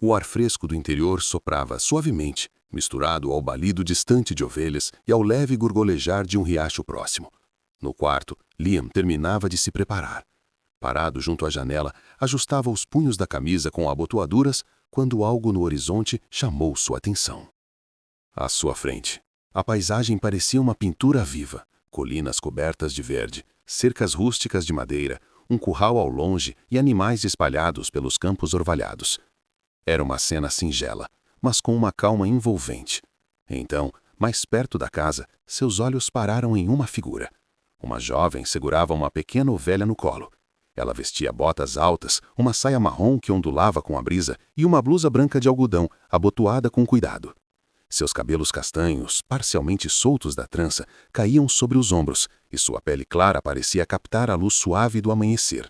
O ar fresco do interior soprava suavemente, misturado ao balido distante de ovelhas e ao leve gorgolejar de um riacho próximo. No quarto, Liam terminava de se preparar. Parado junto à janela, ajustava os punhos da camisa com abotoaduras quando algo no horizonte chamou sua atenção. À sua frente, a paisagem parecia uma pintura viva. Colinas cobertas de verde, cercas rústicas de madeira, um curral ao longe e animais espalhados pelos campos orvalhados. Era uma cena singela, mas com uma calma envolvente. Então, mais perto da casa, seus olhos pararam em uma figura. Uma jovem segurava uma pequena ovelha no colo. Ela vestia botas altas, uma saia marrom que ondulava com a brisa e uma blusa branca de algodão, abotoada com cuidado. Seus cabelos castanhos, parcialmente soltos da trança, caíam sobre os ombros, e sua pele clara parecia captar a luz suave do amanhecer.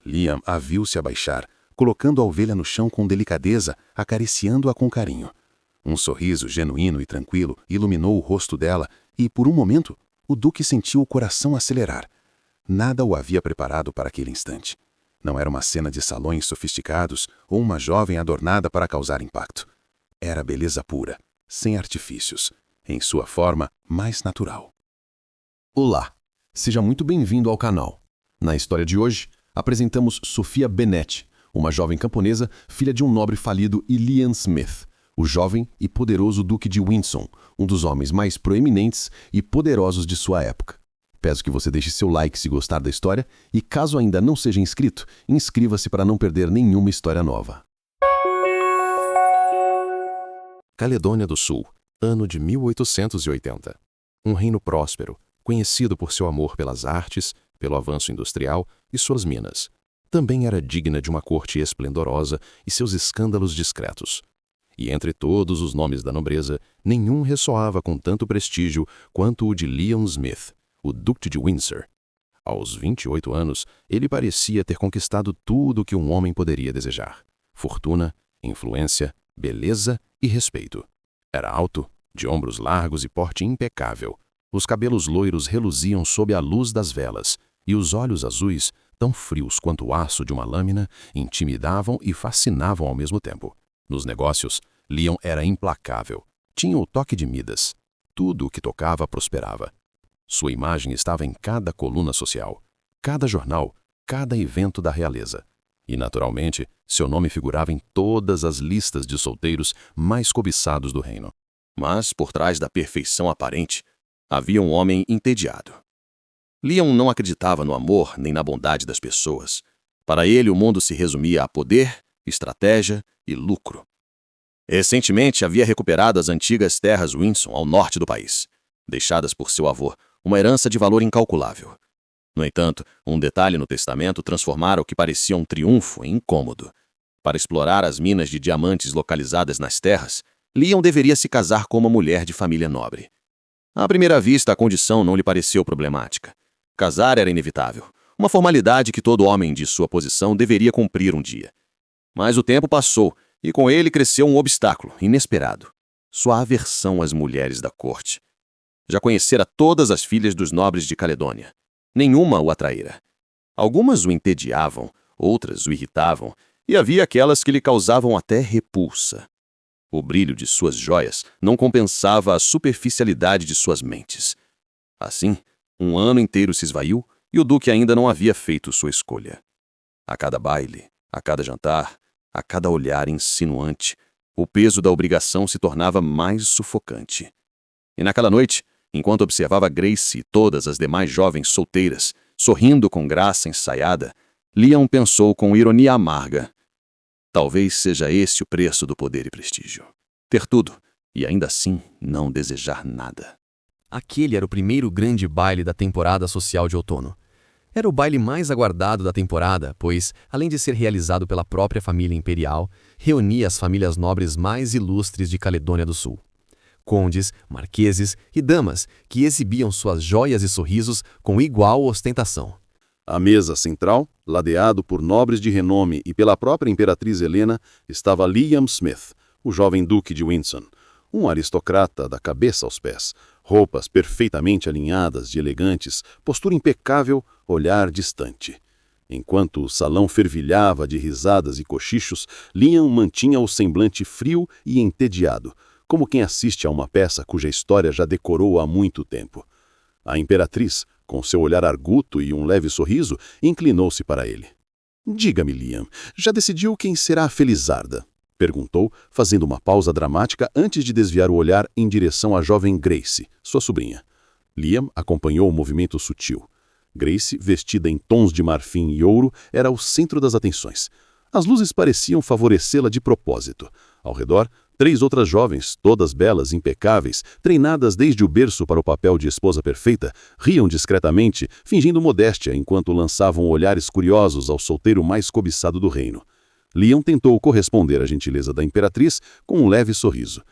Liam a viu se abaixar, colocando a ovelha no chão com delicadeza, acariciando-a com carinho. Um sorriso genuíno e tranquilo iluminou o rosto dela e, por um momento, o duque sentiu o coração acelerar. Nada o havia preparado para aquele instante. Não era uma cena de salões sofisticados ou uma jovem adornada para causar impacto. Era beleza pura, sem artifícios, em sua forma mais natural. Olá, seja muito bem-vindo ao canal. Na história de hoje, apresentamos Sophia Bennet, uma jovem camponesa, filha de um nobre falido e Liam Smith, o jovem e poderoso Duque de Windsor, um dos homens mais proeminentes e poderosos de sua época. Peço que você deixe seu like se gostar da história e, caso ainda não seja inscrito, inscreva-se para não perder nenhuma história nova. Caledônia do Sul, ano de 1880. Um reino próspero, conhecido por seu amor pelas artes, pelo avanço industrial e suas minas. Também era digna de uma corte esplendorosa e seus escândalos discretos. E entre todos os nomes da nobreza, nenhum ressoava com tanto prestígio quanto o de Liam Smith, o Duque de Windsor. Aos 28 anos, ele parecia ter conquistado tudo o que um homem poderia desejar: fortuna, influência, beleza e respeito. Era alto, de ombros largos e porte impecável. Os cabelos loiros reluziam sob a luz das velas, e os olhos azuis, tão frios quanto o aço de uma lâmina, intimidavam e fascinavam ao mesmo tempo. Nos negócios, Liam era implacável. Tinha o toque de Midas. Tudo o que tocava prosperava. Sua imagem estava em cada coluna social, cada jornal, cada evento da realeza. E, naturalmente, seu nome figurava em todas as listas de solteiros mais cobiçados do reino. Mas, por trás da perfeição aparente, havia um homem entediado. Liam não acreditava no amor nem na bondade das pessoas. Para ele, o mundo se resumia a poder, estratégia e lucro. Recentemente, havia recuperado as antigas terras Windsor ao norte do país, deixadas por seu avô, uma herança de valor incalculável. No entanto, um detalhe no testamento transformara o que parecia um triunfo em incômodo. Para explorar as minas de diamantes localizadas nas terras, Liam deveria se casar com uma mulher de família nobre. À primeira vista, a condição não lhe pareceu problemática. Casar era inevitável, uma formalidade que todo homem de sua posição deveria cumprir um dia. Mas o tempo passou, e com ele cresceu um obstáculo inesperado: sua aversão às mulheres da corte. Já conhecera todas as filhas dos nobres de Caledônia. Nenhuma o atraíra. Algumas o entediavam, outras o irritavam, e havia aquelas que lhe causavam até repulsa. O brilho de suas joias não compensava a superficialidade de suas mentes. Assim, um ano inteiro se esvaiu e o duque ainda não havia feito sua escolha. A cada baile, a cada jantar, a cada olhar insinuante, o peso da obrigação se tornava mais sufocante. E naquela noite, enquanto observava Grace e todas as demais jovens solteiras, sorrindo com graça ensaiada, Liam pensou com ironia amarga: talvez seja esse o preço do poder e prestígio. Ter tudo, e ainda assim não desejar nada. Aquele era o primeiro grande baile da temporada social de outono. Era o baile mais aguardado da temporada, pois, além de ser realizado pela própria família imperial, reunia as famílias nobres mais ilustres de Caledônia do Sul. Condes, marqueses e damas que exibiam suas joias e sorrisos com igual ostentação. À mesa central, ladeado por nobres de renome e pela própria imperatriz Helena, estava Liam Smith, o jovem duque de Windsor, um aristocrata da cabeça aos pés, roupas perfeitamente alinhadas de elegantes, postura impecável, olhar distante. Enquanto o salão fervilhava de risadas e cochichos, Liam mantinha o semblante frio e entediado, como quem assiste a uma peça cuja história já decorou há muito tempo. A imperatriz, com seu olhar arguto e um leve sorriso, inclinou-se para ele. "Diga-me, Liam, já decidiu quem será a Felizarda?" perguntou, fazendo uma pausa dramática antes de desviar o olhar em direção à jovem Grace, sua sobrinha. Liam acompanhou o movimento sutil. Grace, vestida em tons de marfim e ouro, era o centro das atenções. As luzes pareciam favorecê-la de propósito. Ao redor, 3 outras jovens, todas belas, impecáveis, treinadas desde o berço para o papel de esposa perfeita, riam discretamente, fingindo modéstia enquanto lançavam olhares curiosos ao solteiro mais cobiçado do reino. Liam tentou corresponder à gentileza da imperatriz com um leve sorriso.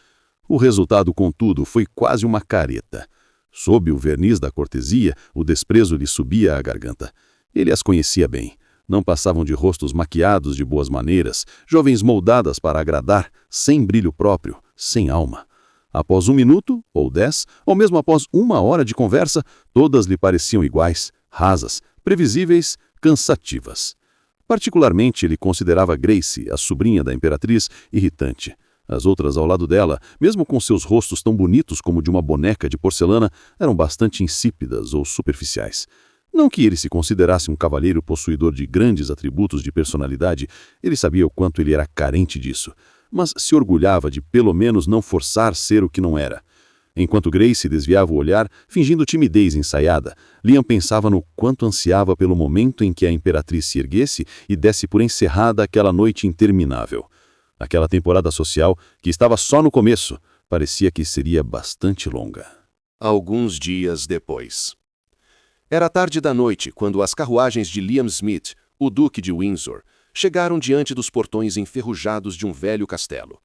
O resultado, contudo, foi quase uma careta. Sob o verniz da cortesia, o desprezo lhe subia à garganta. Ele as conhecia bem. Não passavam de rostos maquiados de boas maneiras, jovens moldadas para agradar, sem brilho próprio, sem alma. Após 1 minuto, ou 10, ou mesmo após 1 hora de conversa, todas lhe pareciam iguais, rasas, previsíveis, cansativas. Particularmente, ele considerava Grace, a sobrinha da imperatriz, irritante. As outras ao lado dela, mesmo com seus rostos tão bonitos como de uma boneca de porcelana, eram bastante insípidas ou superficiais. Não que ele se considerasse um cavalheiro possuidor de grandes atributos de personalidade, ele sabia o quanto ele era carente disso, mas se orgulhava de pelo menos não forçar ser o que não era. Enquanto Grace desviava o olhar, fingindo timidez ensaiada, Liam pensava no quanto ansiava pelo momento em que a imperatriz se erguesse e desse por encerrada aquela noite interminável. Aquela temporada social, que estava só no começo, parecia que seria bastante longa. Alguns dias depois. Era tarde da noite quando as carruagens de Liam Smith, o Duque de Windsor, chegaram diante dos portões enferrujados de um velho castelo.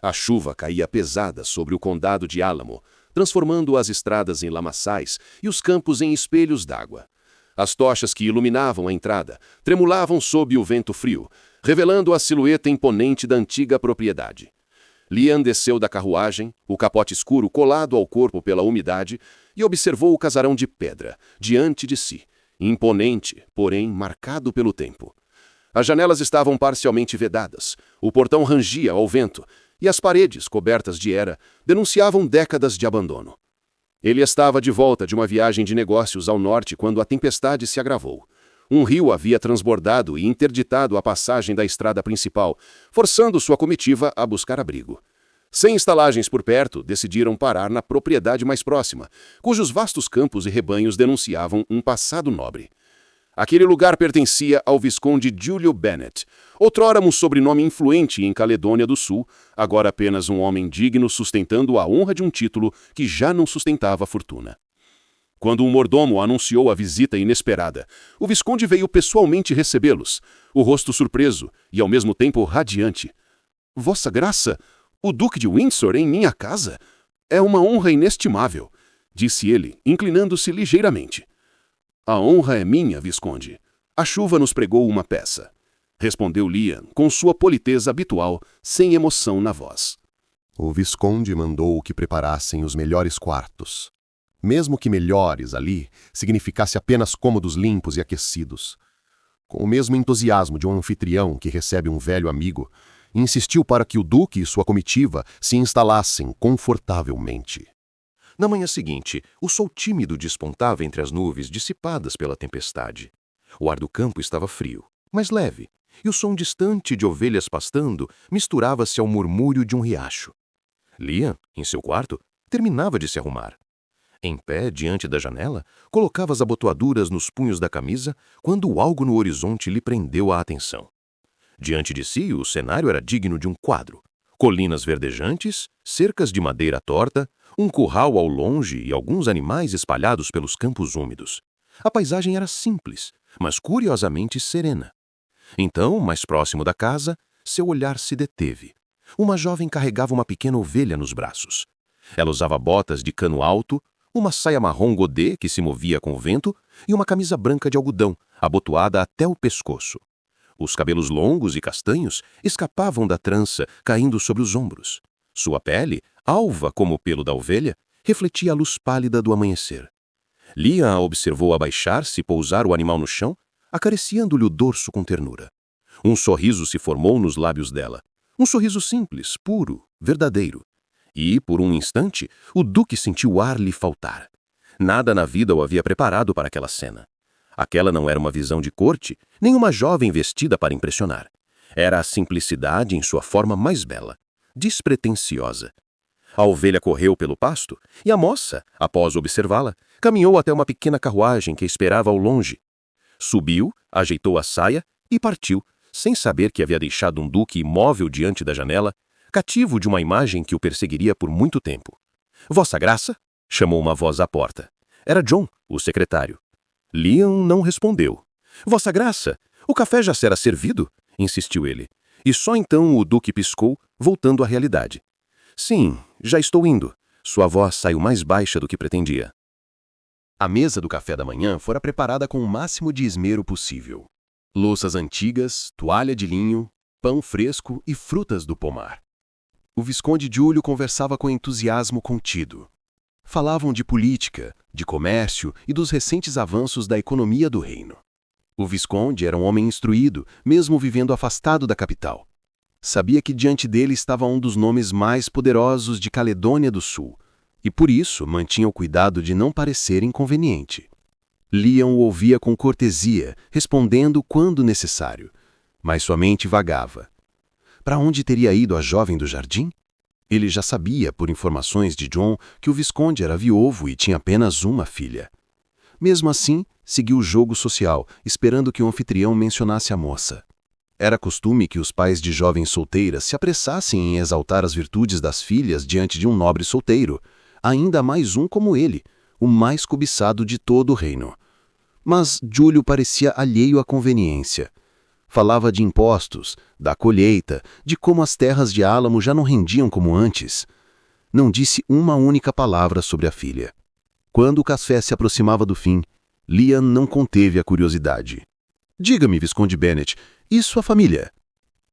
A chuva caía pesada sobre o condado de Alamo, transformando as estradas em lamaçais e os campos em espelhos d'água. As tochas que iluminavam a entrada tremulavam sob o vento frio, revelando a silhueta imponente da antiga propriedade. Liam desceu da carruagem, o capote escuro colado ao corpo pela umidade, e observou o casarão de pedra, diante de si, imponente, porém marcado pelo tempo. As janelas estavam parcialmente vedadas, o portão rangia ao vento, e as paredes, cobertas de era, denunciavam décadas de abandono. Ele estava de volta de uma viagem de negócios ao norte quando a tempestade se agravou. Um rio havia transbordado e interditado a passagem da estrada principal, forçando sua comitiva a buscar abrigo. Sem estalagens por perto, decidiram parar na propriedade mais próxima, cujos vastos campos e rebanhos denunciavam um passado nobre. Aquele lugar pertencia ao Visconde Julio Bennet, outrora um sobrenome influente em Caledônia do Sul, agora apenas um homem digno sustentando a honra de um título que já não sustentava a fortuna. Quando um mordomo anunciou a visita inesperada, o Visconde veio pessoalmente recebê-los, o rosto surpreso e ao mesmo tempo radiante. "Vossa Graça, o Duque de Windsor em minha casa? É uma honra inestimável", disse ele, inclinando-se ligeiramente. "A honra é minha, Visconde. A chuva nos pregou uma peça", respondeu Liam, com sua politeza habitual, sem emoção na voz. O Visconde mandou que preparassem os melhores quartos. Mesmo que melhores ali, significasse apenas cômodos limpos e aquecidos. Com o mesmo entusiasmo de um anfitrião que recebe um velho amigo, insistiu para que o duque e sua comitiva se instalassem confortavelmente. Na manhã seguinte, o sol tímido despontava entre as nuvens dissipadas pela tempestade. O ar do campo estava frio, mas leve, e o som distante de ovelhas pastando misturava-se ao murmúrio de um riacho. Liam, em seu quarto, terminava de se arrumar. Em pé, diante da janela, colocava as abotoaduras nos punhos da camisa quando algo no horizonte lhe prendeu a atenção. Diante de si, o cenário era digno de um quadro. Colinas verdejantes, cercas de madeira torta, um curral ao longe e alguns animais espalhados pelos campos úmidos. A paisagem era simples, mas curiosamente serena. Então, mais próximo da casa, seu olhar se deteve. Uma jovem carregava uma pequena ovelha nos braços. Ela usava botas de cano alto, uma saia marrom godê que se movia com o vento e uma camisa branca de algodão, abotoada até o pescoço. Os cabelos longos e castanhos escapavam da trança, caindo sobre os ombros. Sua pele, alva como o pelo da ovelha, refletia a luz pálida do amanhecer. Liam a observou abaixar-se e pousar o animal no chão, acariciando-lhe o dorso com ternura. Um sorriso se formou nos lábios dela. Um sorriso simples, puro, verdadeiro. E, por um instante, o duque sentiu o ar lhe faltar. Nada na vida o havia preparado para aquela cena. Aquela não era uma visão de corte, nem uma jovem vestida para impressionar. Era a simplicidade em sua forma mais bela, despretensiosa. A ovelha correu pelo pasto e a moça, após observá-la, caminhou até uma pequena carruagem que esperava ao longe. Subiu, ajeitou a saia e partiu, sem saber que havia deixado um duque imóvel diante da janela, cativo de uma imagem que o perseguiria por muito tempo. "Vossa Graça?" chamou uma voz à porta. Era John, o secretário. Liam não respondeu. "Vossa Graça, o café já será servido?" insistiu ele. E só então o duque piscou, voltando à realidade. "Sim, já estou indo." Sua voz saiu mais baixa do que pretendia. A mesa do café da manhã fora preparada com o máximo de esmero possível. Louças antigas, toalha de linho, pão fresco e frutas do pomar. O Visconde Giulio conversava com entusiasmo contido. Falavam de política, de comércio e dos recentes avanços da economia do reino. O Visconde era um homem instruído, mesmo vivendo afastado da capital. Sabia que diante dele estava um dos nomes mais poderosos de Caledônia do Sul, e por isso mantinha o cuidado de não parecer inconveniente. Liam o ouvia com cortesia, respondendo quando necessário, mas sua mente vagava. Para onde teria ido a jovem do jardim? Ele já sabia, por informações de John, que o Visconde era viúvo e tinha apenas uma filha. Mesmo assim, seguiu o jogo social, esperando que o anfitrião mencionasse a moça. Era costume que os pais de jovens solteiras se apressassem em exaltar as virtudes das filhas diante de um nobre solteiro, ainda mais um como ele, o mais cobiçado de todo o reino. Mas Giulio parecia alheio à conveniência. Falava de impostos, da colheita, de como as terras de Álamo já não rendiam como antes. Não disse uma única palavra sobre a filha. Quando o café se aproximava do fim, Liam não conteve a curiosidade. "Diga-me, Visconde Bennet, e sua família?"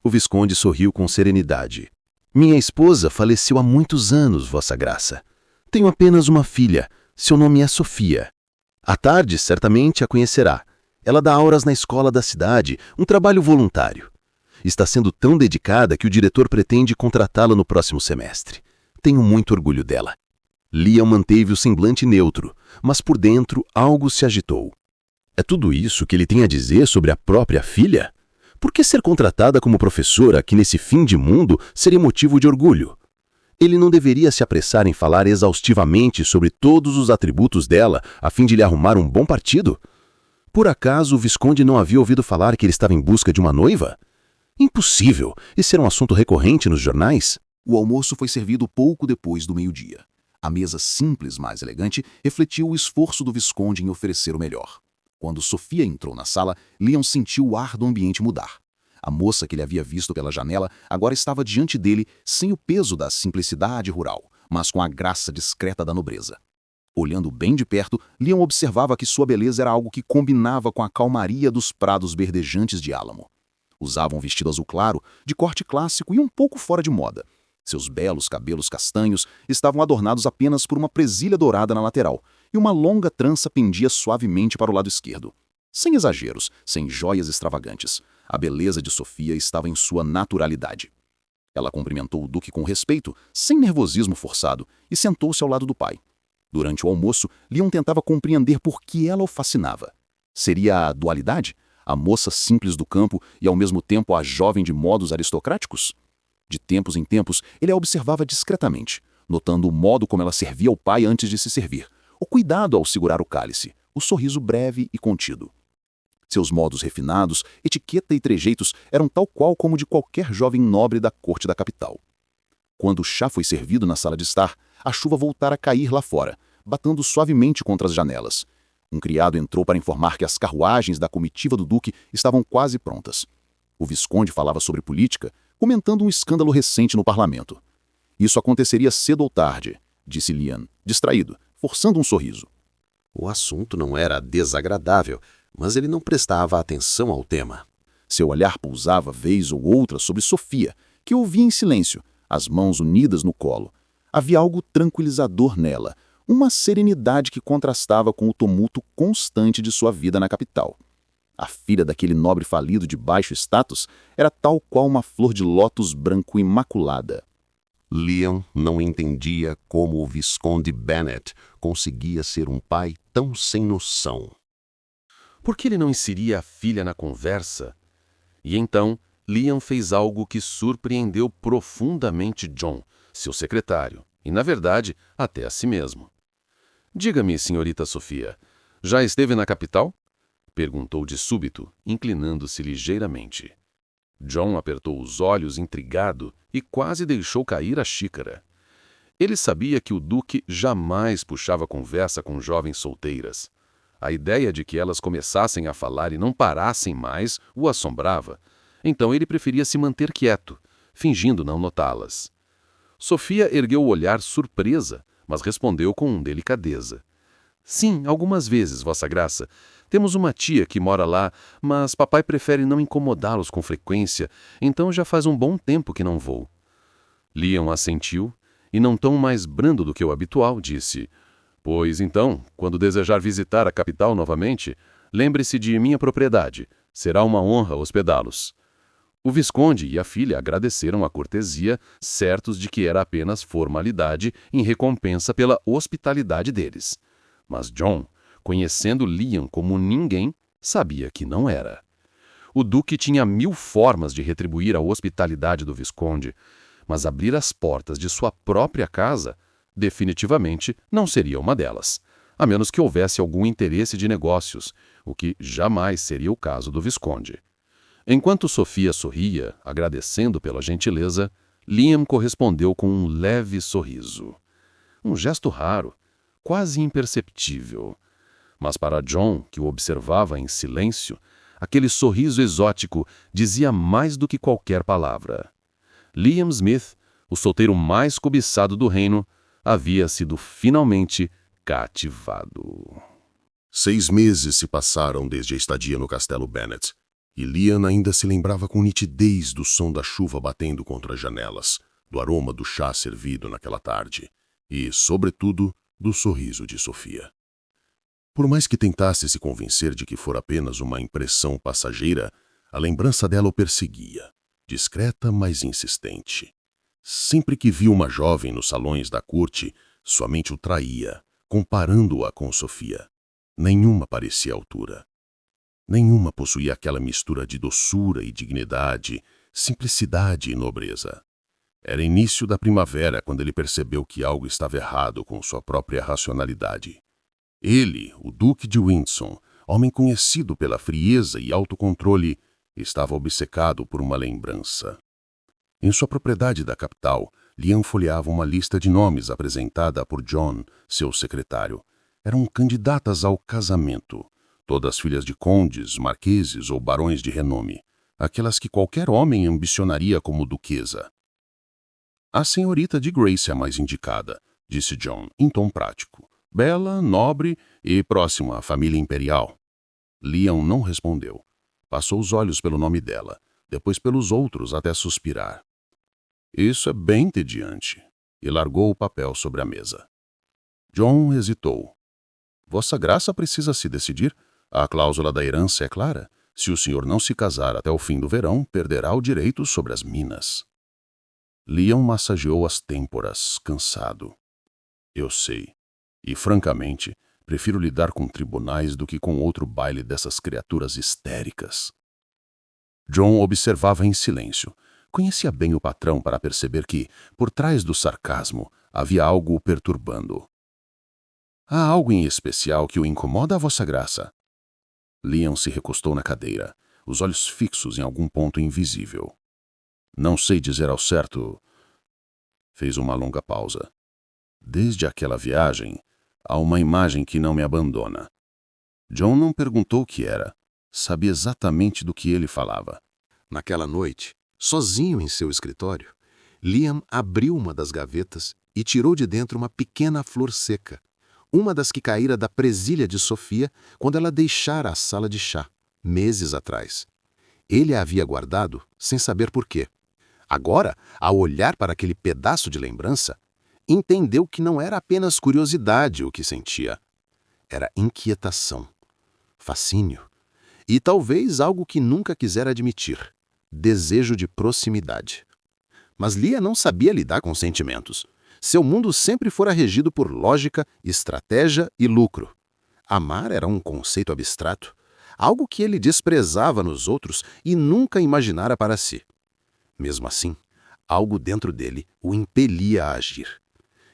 O Visconde sorriu com serenidade. "Minha esposa faleceu há muitos anos, Vossa Graça. Tenho apenas uma filha. Seu nome é Sofia. À tarde, certamente a conhecerá. Ela dá aulas na escola da cidade, um trabalho voluntário. Está sendo tão dedicada que o diretor pretende contratá-la no próximo semestre. Tenho muito orgulho dela." Liam manteve o semblante neutro, mas por dentro algo se agitou. É tudo isso que ele tem a dizer sobre a própria filha? Por que ser contratada como professora aqui nesse fim de mundo seria motivo de orgulho? Ele não deveria se apressar em falar exaustivamente sobre todos os atributos dela a fim de lhe arrumar um bom partido? Por acaso o Visconde não havia ouvido falar que ele estava em busca de uma noiva? Impossível! Esse era um assunto recorrente nos jornais. O almoço foi servido pouco depois do meio-dia. A mesa simples, mas elegante, refletiu o esforço do Visconde em oferecer o melhor. Quando Sofia entrou na sala, Liam sentiu o ar do ambiente mudar. A moça que ele havia visto pela janela agora estava diante dele sem o peso da simplicidade rural, mas com a graça discreta da nobreza. Olhando bem de perto, Liam observava que sua beleza era algo que combinava com a calmaria dos prados verdejantes de Álamo. Usava um vestido azul claro, de corte clássico e um pouco fora de moda. Seus belos cabelos castanhos estavam adornados apenas por uma presilha dourada na lateral, e uma longa trança pendia suavemente para o lado esquerdo. Sem exageros, sem joias extravagantes, a beleza de Sofia estava em sua naturalidade. Ela cumprimentou o duque com respeito, sem nervosismo forçado, e sentou-se ao lado do pai. Durante o almoço, Liam tentava compreender por que ela o fascinava. Seria a dualidade? A moça simples do campo e, ao mesmo tempo, a jovem de modos aristocráticos? De tempos em tempos, ele a observava discretamente, notando o modo como ela servia ao pai antes de se servir, o cuidado ao segurar o cálice, o sorriso breve e contido. Seus modos refinados, etiqueta e trejeitos eram tal qual como de qualquer jovem nobre da corte da capital. Quando o chá foi servido na sala de estar, a chuva voltara a cair lá fora, batendo suavemente contra as janelas. Um criado entrou para informar que as carruagens da comitiva do duque estavam quase prontas. O Visconde falava sobre política, comentando um escândalo recente no parlamento. "Isso aconteceria cedo ou tarde", disse Liam, distraído, forçando um sorriso. O assunto não era desagradável, mas ele não prestava atenção ao tema. Seu olhar pousava vez ou outra sobre Sofia, que ouvia em silêncio, as mãos unidas no colo. Havia algo tranquilizador nela, uma serenidade que contrastava com o tumulto constante de sua vida na capital. A filha daquele nobre falido de baixo status era tal qual uma flor de lótus branco imaculada. Liam não entendia como o Visconde Bennet conseguia ser um pai tão sem noção. Por que ele não inseria a filha na conversa? E então, Liam fez algo que surpreendeu profundamente John, seu secretário, e, na verdade, até a si mesmo. Diga-me, senhorita Sofia, já esteve na capital? Perguntou de súbito, inclinando-se ligeiramente. John apertou os olhos intrigado e quase deixou cair a xícara. Ele sabia que o duque jamais puxava conversa com jovens solteiras. A ideia de que elas começassem a falar e não parassem mais o assombrava. Então ele preferia se manter quieto, fingindo não notá-las. Sofia ergueu o olhar surpresa, mas respondeu com delicadeza. Sim, algumas vezes, Vossa Graça. Temos uma tia que mora lá, mas papai prefere não incomodá-los com frequência, então já faz um bom tempo que não vou. Liam assentiu e, num tom mais brando do que o habitual, disse: Pois então, quando desejar visitar a capital novamente, lembre-se de minha propriedade. Será uma honra hospedá-los. O Visconde e a filha agradeceram a cortesia, certos de que era apenas formalidade em recompensa pela hospitalidade deles. Mas John, conhecendo Liam como ninguém, sabia que não era. O duque tinha 1000 formas de retribuir a hospitalidade do Visconde, mas abrir as portas de sua própria casa definitivamente não seria uma delas, a menos que houvesse algum interesse de negócios, o que jamais seria o caso do Visconde. Enquanto Sofia sorria, agradecendo pela gentileza, Liam correspondeu com um leve sorriso. Um gesto raro, quase imperceptível. Mas para John, que o observava em silêncio, aquele sorriso exótico dizia mais do que qualquer palavra. Liam Smith, o solteiro mais cobiçado do reino, havia sido finalmente cativado. 6 meses se passaram desde a estadia no Castelo Bennet, e Liam ainda se lembrava com nitidez do som da chuva batendo contra as janelas, do aroma do chá servido naquela tarde e, sobretudo, do sorriso de Sofia. Por mais que tentasse se convencer de que fora apenas uma impressão passageira, a lembrança dela o perseguia, discreta, mas insistente. Sempre que via uma jovem nos salões da corte, sua mente o traía, comparando-a com Sofia. Nenhuma parecia à altura. Nenhuma possuía aquela mistura de doçura e dignidade, simplicidade e nobreza. Era início da primavera quando ele percebeu que algo estava errado com sua própria racionalidade. Ele, o Duque de Windsor, homem conhecido pela frieza e autocontrole, estava obcecado por uma lembrança. Em sua propriedade da capital, Liam folheava uma lista de nomes apresentada por John, seu secretário. Eram candidatas ao casamento, todas filhas de condes, marqueses ou barões de renome, aquelas que qualquer homem ambicionaria como duquesa. A senhorita de Grace é a mais indicada, disse John, em tom prático. Bela, nobre e próxima à família imperial. Liam não respondeu. Passou os olhos pelo nome dela, depois pelos outros até suspirar. Isso é bem entediante, e largou o papel sobre a mesa. John hesitou. Vossa Graça precisa se decidir. A cláusula da herança é clara. Se o senhor não se casar até o fim do verão, perderá o direito sobre as minas. Liam massageou as têmporas, cansado. Eu sei. E, francamente, prefiro lidar com tribunais do que com outro baile dessas criaturas histéricas. John observava em silêncio. Conhecia bem o patrão para perceber que, por trás do sarcasmo, havia algo o perturbando. Há algo em especial que o incomoda, Vossa Graça? Liam se recostou na cadeira, os olhos fixos em algum ponto invisível. Não sei dizer ao certo. Fez uma longa pausa. Desde aquela viagem, há uma imagem que não me abandona. John não perguntou o que era. Sabia exatamente do que ele falava. Naquela noite, sozinho em seu escritório, Liam abriu uma das gavetas e tirou de dentro uma pequena flor seca, uma das que caíra da presilha de Sofia quando ela deixara a sala de chá, meses atrás. Ele a havia guardado sem saber por quê. Agora, ao olhar para aquele pedaço de lembrança, entendeu que não era apenas curiosidade o que sentia. Era inquietação, fascínio E talvez algo que nunca quisera admitir: desejo de proximidade. Mas Liam não sabia lidar com sentimentos. Seu mundo sempre fora regido por lógica, estratégia e lucro. Amar era um conceito abstrato, algo que ele desprezava nos outros e nunca imaginara para si. Mesmo assim, algo dentro dele o impelia a agir.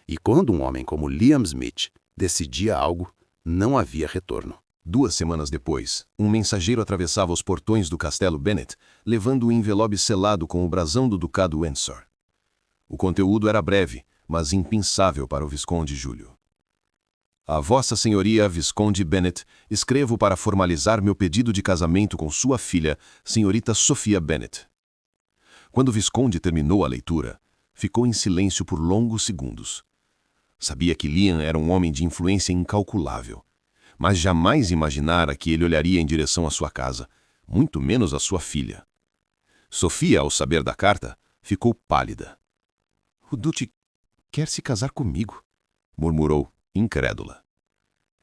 E quando um homem como Liam Smith decidia algo, não havia retorno. 2 semanas depois, um mensageiro atravessava os portões do castelo Bennet, levando um envelope selado com o brasão do Ducado Windsor. O conteúdo era breve, mas impensável para o Visconde Júlio. A Vossa Senhoria Visconde Bennet, escrevo para formalizar meu pedido de casamento com sua filha, senhorita Sophia Bennet. Quando o Visconde terminou a leitura, ficou em silêncio por longos segundos. Sabia que Liam era um homem de influência incalculável, mas jamais imaginara que ele olharia em direção à sua casa, muito menos à sua filha. Sophia, ao saber da carta, ficou pálida. "O Duque quer se casar comigo", murmurou, incrédula.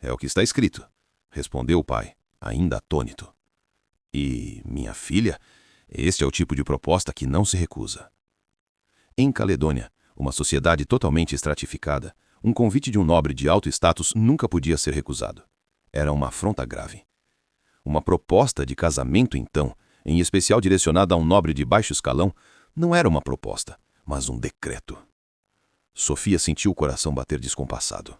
"É o que está escrito", respondeu o pai, ainda atônito. "E minha filha, este é o tipo de proposta que não se recusa." Em Caledônia, uma sociedade totalmente estratificada, um convite de um nobre de alto status nunca podia ser recusado. Era uma afronta grave. Uma proposta de casamento, então, em especial direcionada a um nobre de baixo escalão, não era uma proposta, mas um decreto. Sophia sentiu o coração bater descompassado.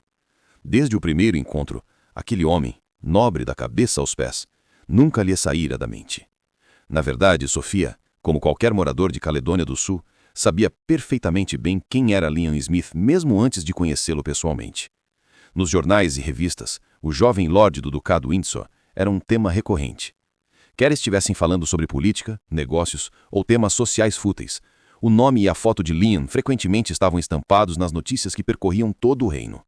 Desde o primeiro encontro, aquele homem, nobre da cabeça aos pés, nunca lhe saíra da mente. Na verdade, Sophia, como qualquer morador de Caledônia do Sul, sabia perfeitamente bem quem era Liam Smith mesmo antes de conhecê-lo pessoalmente. Nos jornais e revistas, o jovem lorde do Ducado Windsor era um tema recorrente. Quer estivessem falando sobre política, negócios ou temas sociais fúteis, o nome e a foto de Liam frequentemente estavam estampados nas notícias que percorriam todo o reino.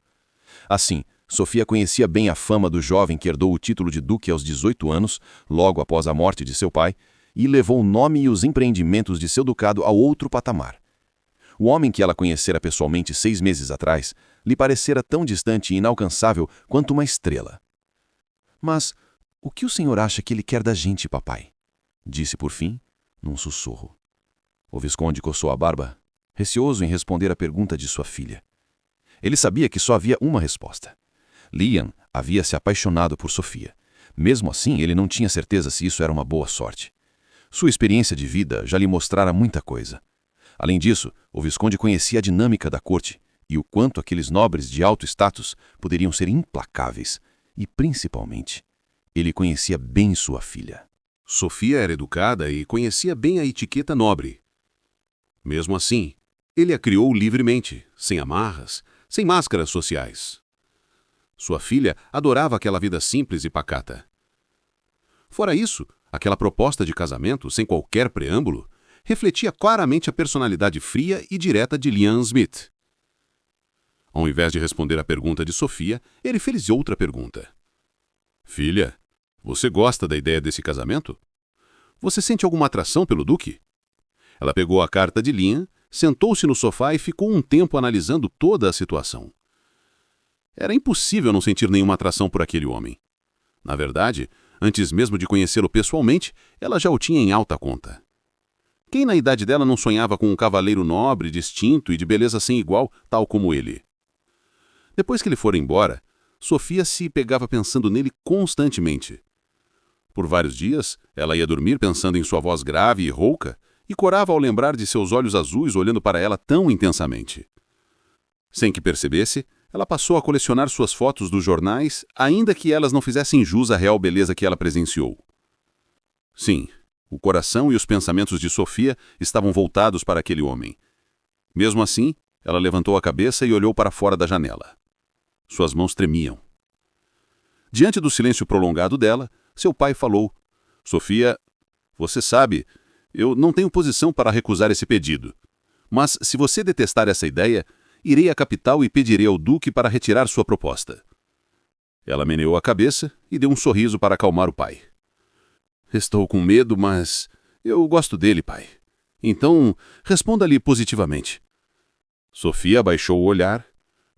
Assim, Sophia conhecia bem a fama do jovem que herdou o título de duque aos 18 anos, logo após a morte de seu pai, e levou o nome e os empreendimentos de seu ducado ao outro patamar. O homem que ela conhecera pessoalmente 6 meses atrás lhe parecera tão distante e inalcançável quanto uma estrela. "Mas o que o senhor acha que ele quer da gente, papai?" disse por fim, num sussurro. O Visconde coçou a barba, receoso em responder à pergunta de sua filha. Ele sabia que só havia uma resposta. Liam havia se apaixonado por Sophia. Mesmo assim, ele não tinha certeza se isso era uma boa sorte. Sua experiência de vida já lhe mostrara muita coisa. Além disso, o Visconde conhecia a dinâmica da corte e o quanto aqueles nobres de alto status poderiam ser implacáveis. E, principalmente, ele conhecia bem sua filha. Sophia era educada e conhecia bem a etiqueta nobre. Mesmo assim, ele a criou livremente, sem amarras, sem máscaras sociais. Sua filha adorava aquela vida simples e pacata. Fora isso, aquela proposta de casamento, sem qualquer preâmbulo, refletia claramente a personalidade fria e direta de Liam Smith. Ao invés de responder à pergunta de Sophia, ele fez outra pergunta. "Filha, você gosta da ideia desse casamento? Você sente alguma atração pelo Duque?" Ela pegou a carta de Liam, sentou-se no sofá e ficou um tempo analisando toda a situação. Era impossível não sentir nenhuma atração por aquele homem. Na verdade, antes mesmo de conhecê-lo pessoalmente, ela já o tinha em alta conta. Quem na idade dela não sonhava com um cavaleiro nobre, distinto e de beleza sem igual, tal como ele? Depois que ele fora embora, Sophia se pegava pensando nele constantemente. Por vários dias, ela ia dormir pensando em sua voz grave e rouca e corava ao lembrar de seus olhos azuis olhando para ela tão intensamente. Sem que percebesse, ela passou a colecionar suas fotos dos jornais, ainda que elas não fizessem jus à real beleza que ela presenciou. Sim, o coração e os pensamentos de Sophia estavam voltados para aquele homem. Mesmo assim, ela levantou a cabeça e olhou para fora da janela. Suas mãos tremiam. Diante do silêncio prolongado dela, seu pai falou: "Sophia, você sabe, eu não tenho posição para recusar esse pedido. Mas, se você detestar essa ideia, irei à capital e pedirei ao Duque para retirar sua proposta." Ela meneou a cabeça e deu um sorriso para acalmar o pai. "Estou com medo, mas eu gosto dele, pai. Então, responda-lhe positivamente." Sophia abaixou o olhar.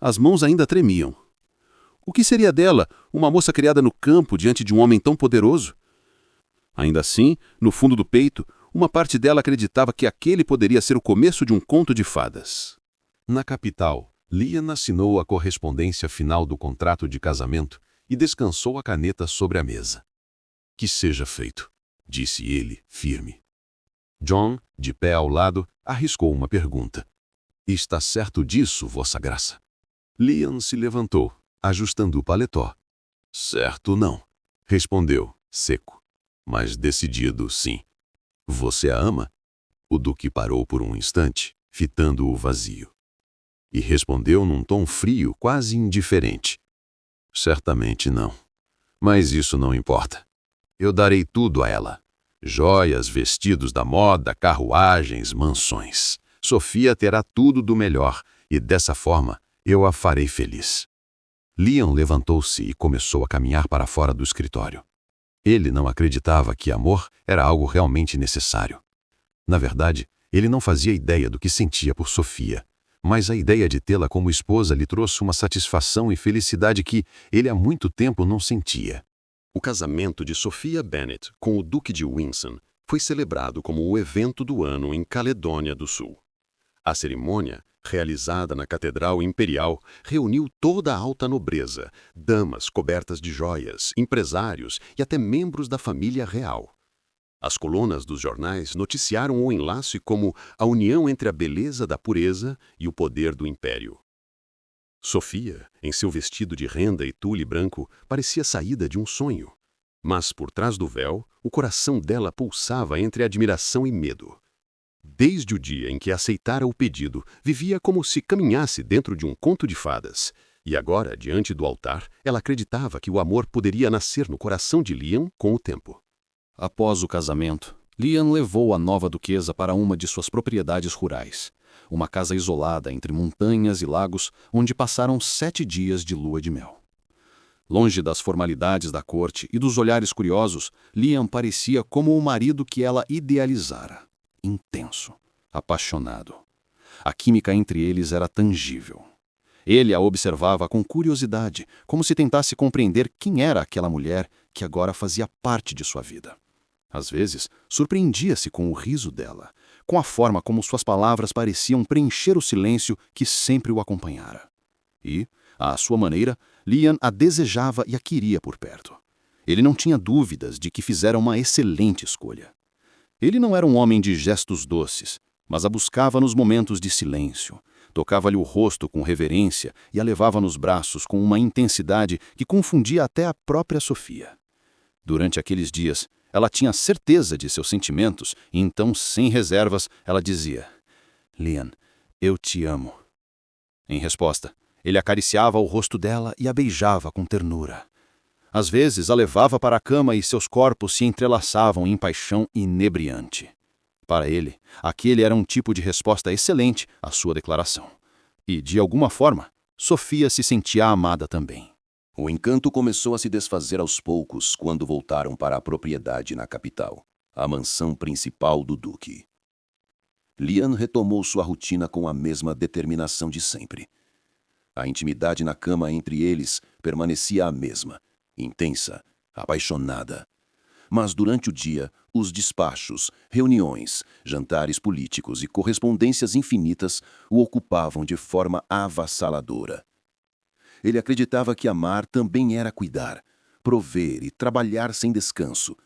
As mãos ainda tremiam. O que seria dela, uma moça criada no campo diante de um homem tão poderoso? Ainda assim, no fundo do peito, uma parte dela acreditava que aquele poderia ser o começo de um conto de fadas. Na capital, Lian assinou a correspondência final do contrato de casamento e descansou a caneta sobre a mesa. Que seja feito, disse ele, firme. John, de pé ao lado, arriscou uma pergunta. Está certo disso, Vossa Graça? Lian se levantou, ajustando o paletó. Certo não, respondeu, seco. Mas decidido, sim. Você a ama? O duque parou por um instante, fitando-o vazio. E respondeu num tom frio, quase indiferente. Certamente não. Mas isso não importa. Eu darei tudo a ela. Joias, vestidos da moda, carruagens, mansões. Sofia terá tudo do melhor, e dessa forma eu a farei feliz. Liam levantou-se e começou a caminhar para fora do escritório. Ele não acreditava que amor era algo realmente necessário. Na verdade, ele não fazia ideia do que sentia por Sofia, mas a ideia de tê-la como esposa lhe trouxe uma satisfação e felicidade que ele há muito tempo não sentia. O casamento de Sophia Bennet com o Duque de Windsor foi celebrado como o evento do ano em Caledônia do Sul. A cerimônia, realizada na Catedral Imperial, reuniu toda a alta nobreza, damas cobertas de joias, empresários e até membros da família real. As colunas dos jornais noticiaram o enlace como a união entre a beleza da pureza e o poder do império. Sofia, em seu vestido de renda e tule branco, parecia saída de um sonho. Mas, por trás do véu, o coração dela pulsava entre admiração e medo. Desde o dia em que aceitara o pedido, vivia como se caminhasse dentro de um conto de fadas. E agora, diante do altar, ela acreditava que o amor poderia nascer no coração de Liam com o tempo. Após o casamento, Liam levou a nova duquesa para uma de suas propriedades rurais, uma casa isolada entre montanhas e lagos, onde passaram 7 dias de lua de mel. Longe das formalidades da corte e dos olhares curiosos, Liam parecia como o marido que ela idealizara. Intenso, apaixonado. A química entre eles era tangível. Ele a observava com curiosidade, como se tentasse compreender quem era aquela mulher que agora fazia parte de sua vida. Às vezes, surpreendia-se com o riso dela, com a forma como suas palavras pareciam preencher o silêncio que sempre o acompanhara. E, à sua maneira, Liam a desejava e a queria por perto. Ele não tinha dúvidas de que fizera uma excelente escolha. Ele não era um homem de gestos doces, mas a buscava nos momentos de silêncio, tocava-lhe o rosto com reverência e a levava nos braços com uma intensidade que confundia até a própria Sofia. Durante aqueles dias, ela tinha certeza de seus sentimentos e então, sem reservas, ela dizia: Liam, eu te amo. Em resposta, ele acariciava o rosto dela e a beijava com ternura. Às vezes, a levava para a cama e seus corpos se entrelaçavam em paixão inebriante. Para ele, aquele era um tipo de resposta excelente à sua declaração. E, de alguma forma, Sofia se sentia amada também. O encanto começou a se desfazer aos poucos quando voltaram para a propriedade na capital, a mansão principal do duque. Liam retomou sua rotina com a mesma determinação de sempre. A intimidade na cama entre eles permanecia a mesma, intensa, apaixonada. Mas durante o dia, os despachos, reuniões, jantares políticos e correspondências infinitas o ocupavam de forma avassaladora. Ele acreditava que amar também era cuidar, prover e trabalhar sem descanso,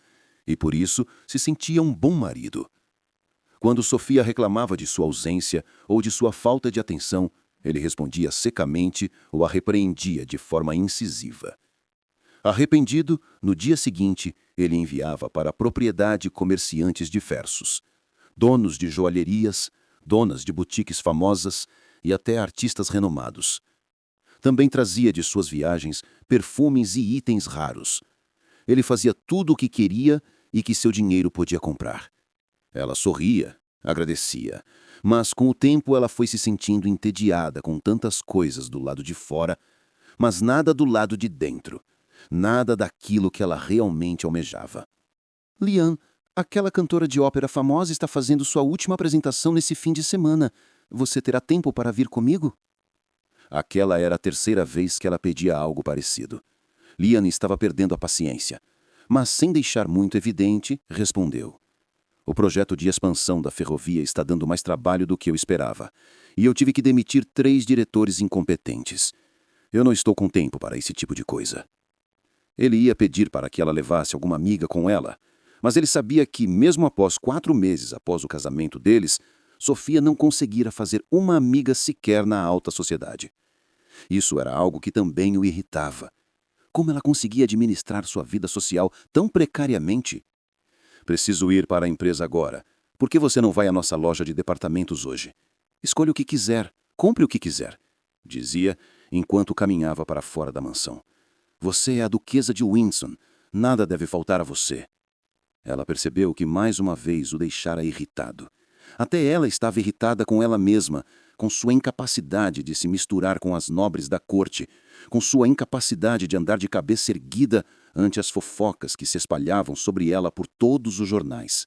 e por isso se sentia um bom marido. Quando Sofia reclamava de sua ausência ou de sua falta de atenção, ele respondia secamente ou a repreendia de forma incisiva. Arrependido, no dia seguinte, ele enviava para a propriedade comerciantes diversos, donos de joalherias, donas de boutiques famosas e até artistas renomados. Também trazia de suas viagens perfumes e itens raros. Ele fazia tudo o que queria e que seu dinheiro podia comprar. Ela sorria, agradecia, mas com o tempo ela foi se sentindo entediada com tantas coisas do lado de fora, mas nada do lado de dentro, nada daquilo que ela realmente almejava. Liam, aquela cantora de ópera famosa está fazendo sua última apresentação nesse fim de semana. Você terá tempo para vir comigo? Aquela era a terceira vez que ela pedia algo parecido. Liam estava perdendo a paciência. mas sem deixar muito evidente, respondeu: "O projeto de expansão da ferrovia está dando mais trabalho do que eu esperava, e eu tive que demitir 3 diretores incompetentes. Eu não estou com tempo para esse tipo de coisa." Ele ia pedir para que ela levasse alguma amiga com ela, mas ele sabia que, mesmo após 4 meses após o casamento deles, Sofia não conseguira fazer uma amiga sequer na alta sociedade. Isso era algo que também o irritava. Como ela conseguia administrar sua vida social tão precariamente? "Preciso ir para a empresa agora. Por que você não vai à nossa loja de departamentos hoje? Escolha o que quiser, compre o que quiser", dizia enquanto caminhava para fora da mansão. "Você é a duquesa de Windsor. Nada deve faltar a você." Ela percebeu que mais uma vez o deixara irritado. Até ela estava irritada com ela mesma, com sua incapacidade de se misturar com as nobres da corte, com sua incapacidade de andar de cabeça erguida ante as fofocas que se espalhavam sobre ela por todos os jornais.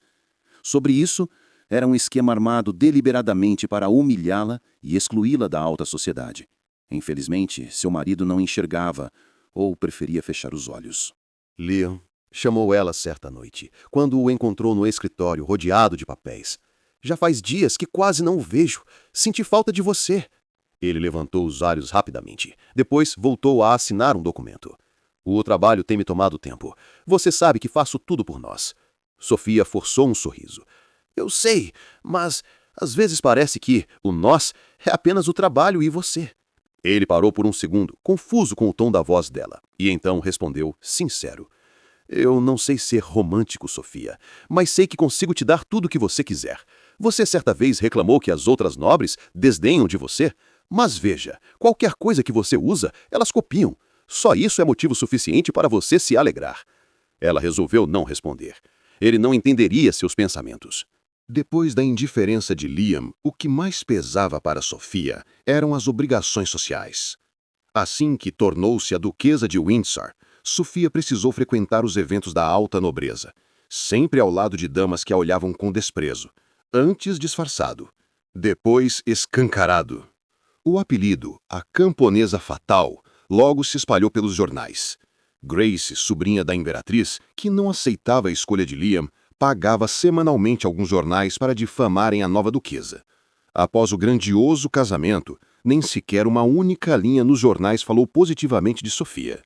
Sobre isso, era um esquema armado deliberadamente para humilhá-la e excluí-la da alta sociedade. Infelizmente, seu marido não enxergava ou preferia fechar os olhos. Liam, chamou ela certa noite, quando o encontrou no escritório rodeado de papéis. "Já faz dias que quase não o vejo. Senti falta de você." Ele levantou os olhos rapidamente. Depois voltou a assinar um documento. "O trabalho tem me tomado tempo. Você sabe que faço tudo por nós." Sofia forçou um sorriso. "Eu sei, mas às vezes parece que o nós é apenas o trabalho e você." Ele parou por um segundo, confuso com o tom da voz dela, e então respondeu, sincero: "Eu não sei ser romântico, Sofia, mas sei que consigo te dar tudo o que você quiser. Você certa vez reclamou que as outras nobres desdenham de você? Mas veja, qualquer coisa que você usa, elas copiam. Só isso é motivo suficiente para você se alegrar." Ela resolveu não responder. Ele não entenderia seus pensamentos. Depois da indiferença de Liam, o que mais pesava para Sofia eram as obrigações sociais. Assim que tornou-se a duquesa de Windsor, Sofia precisou frequentar os eventos da alta nobreza, sempre ao lado de damas que a olhavam com desprezo, antes disfarçado, depois escancarado. O apelido, a camponesa fatal, logo se espalhou pelos jornais. Grace, sobrinha da imperatriz, que não aceitava a escolha de Liam, pagava semanalmente alguns jornais para difamarem a nova duquesa. Após o grandioso casamento, nem sequer uma única linha nos jornais falou positivamente de Sofia.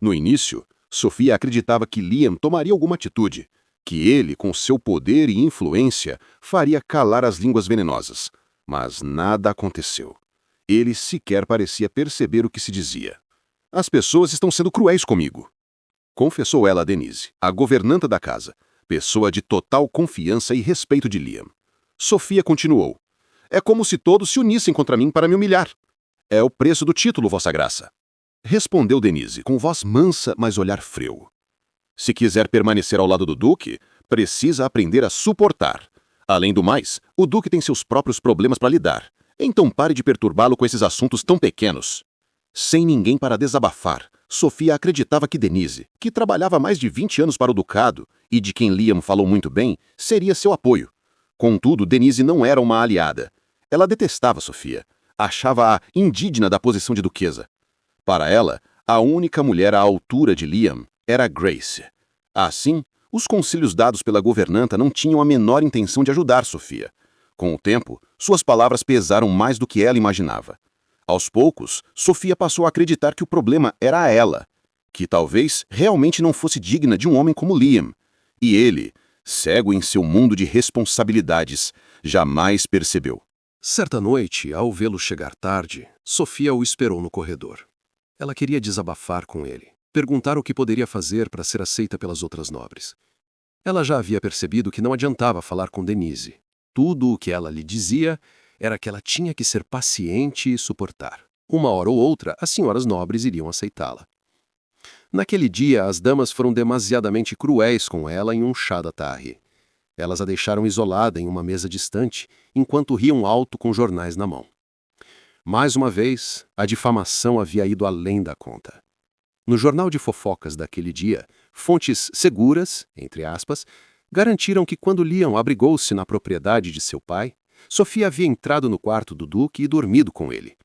No início, Sofia acreditava que Liam tomaria alguma atitude, que ele, com seu poder e influência, faria calar as línguas venenosas. Mas nada aconteceu. Ele sequer parecia perceber o que se dizia. "As pessoas estão sendo cruéis comigo", confessou ela a Denise, a governanta da casa, pessoa de total confiança e respeito de Liam. Sofia continuou: "É como se todos se unissem contra mim para me humilhar." "É o preço do título, Vossa Graça", respondeu Denise, com voz mansa, mas olhar frio. "Se quiser permanecer ao lado do Duque, precisa aprender a suportar. Além do mais, o Duque tem seus próprios problemas para lidar. Então pare de perturbá-lo com esses assuntos tão pequenos." Sem ninguém para desabafar, Sofia acreditava que Denise, que trabalhava mais de 20 anos para o ducado e de quem Liam falou muito bem, seria seu apoio. Contudo, Denise não era uma aliada. Ela detestava Sofia, achava-a indigna da posição de duquesa. Para ela, a única mulher à altura de Liam era Grace. Assim, os conselhos dados pela governanta não tinham a menor intenção de ajudar Sofia. Com o tempo, suas palavras pesaram mais do que ela imaginava. Aos poucos, Sofia passou a acreditar que o problema era ela, que talvez realmente não fosse digna de um homem como Liam. E ele, cego em seu mundo de responsabilidades, jamais percebeu. Certa noite, ao vê-lo chegar tarde, Sofia o esperou no corredor. Ela queria desabafar com ele, perguntar o que poderia fazer para ser aceita pelas outras nobres. Ela já havia percebido que não adiantava falar com Denise. Tudo o que ela lhe dizia era que ela tinha que ser paciente e suportar. Uma hora ou outra, as senhoras nobres iriam aceitá-la. Naquele dia, as damas foram demasiadamente cruéis com ela em um chá da tarde. Elas a deixaram isolada em uma mesa distante, enquanto riam alto com jornais na mão. Mais uma vez, a difamação havia ido além da conta. No jornal de fofocas daquele dia, fontes seguras, entre aspas, garantiram que quando Liam abrigou-se na propriedade de seu pai, Sofia havia entrado no quarto do Duque e dormido com ele.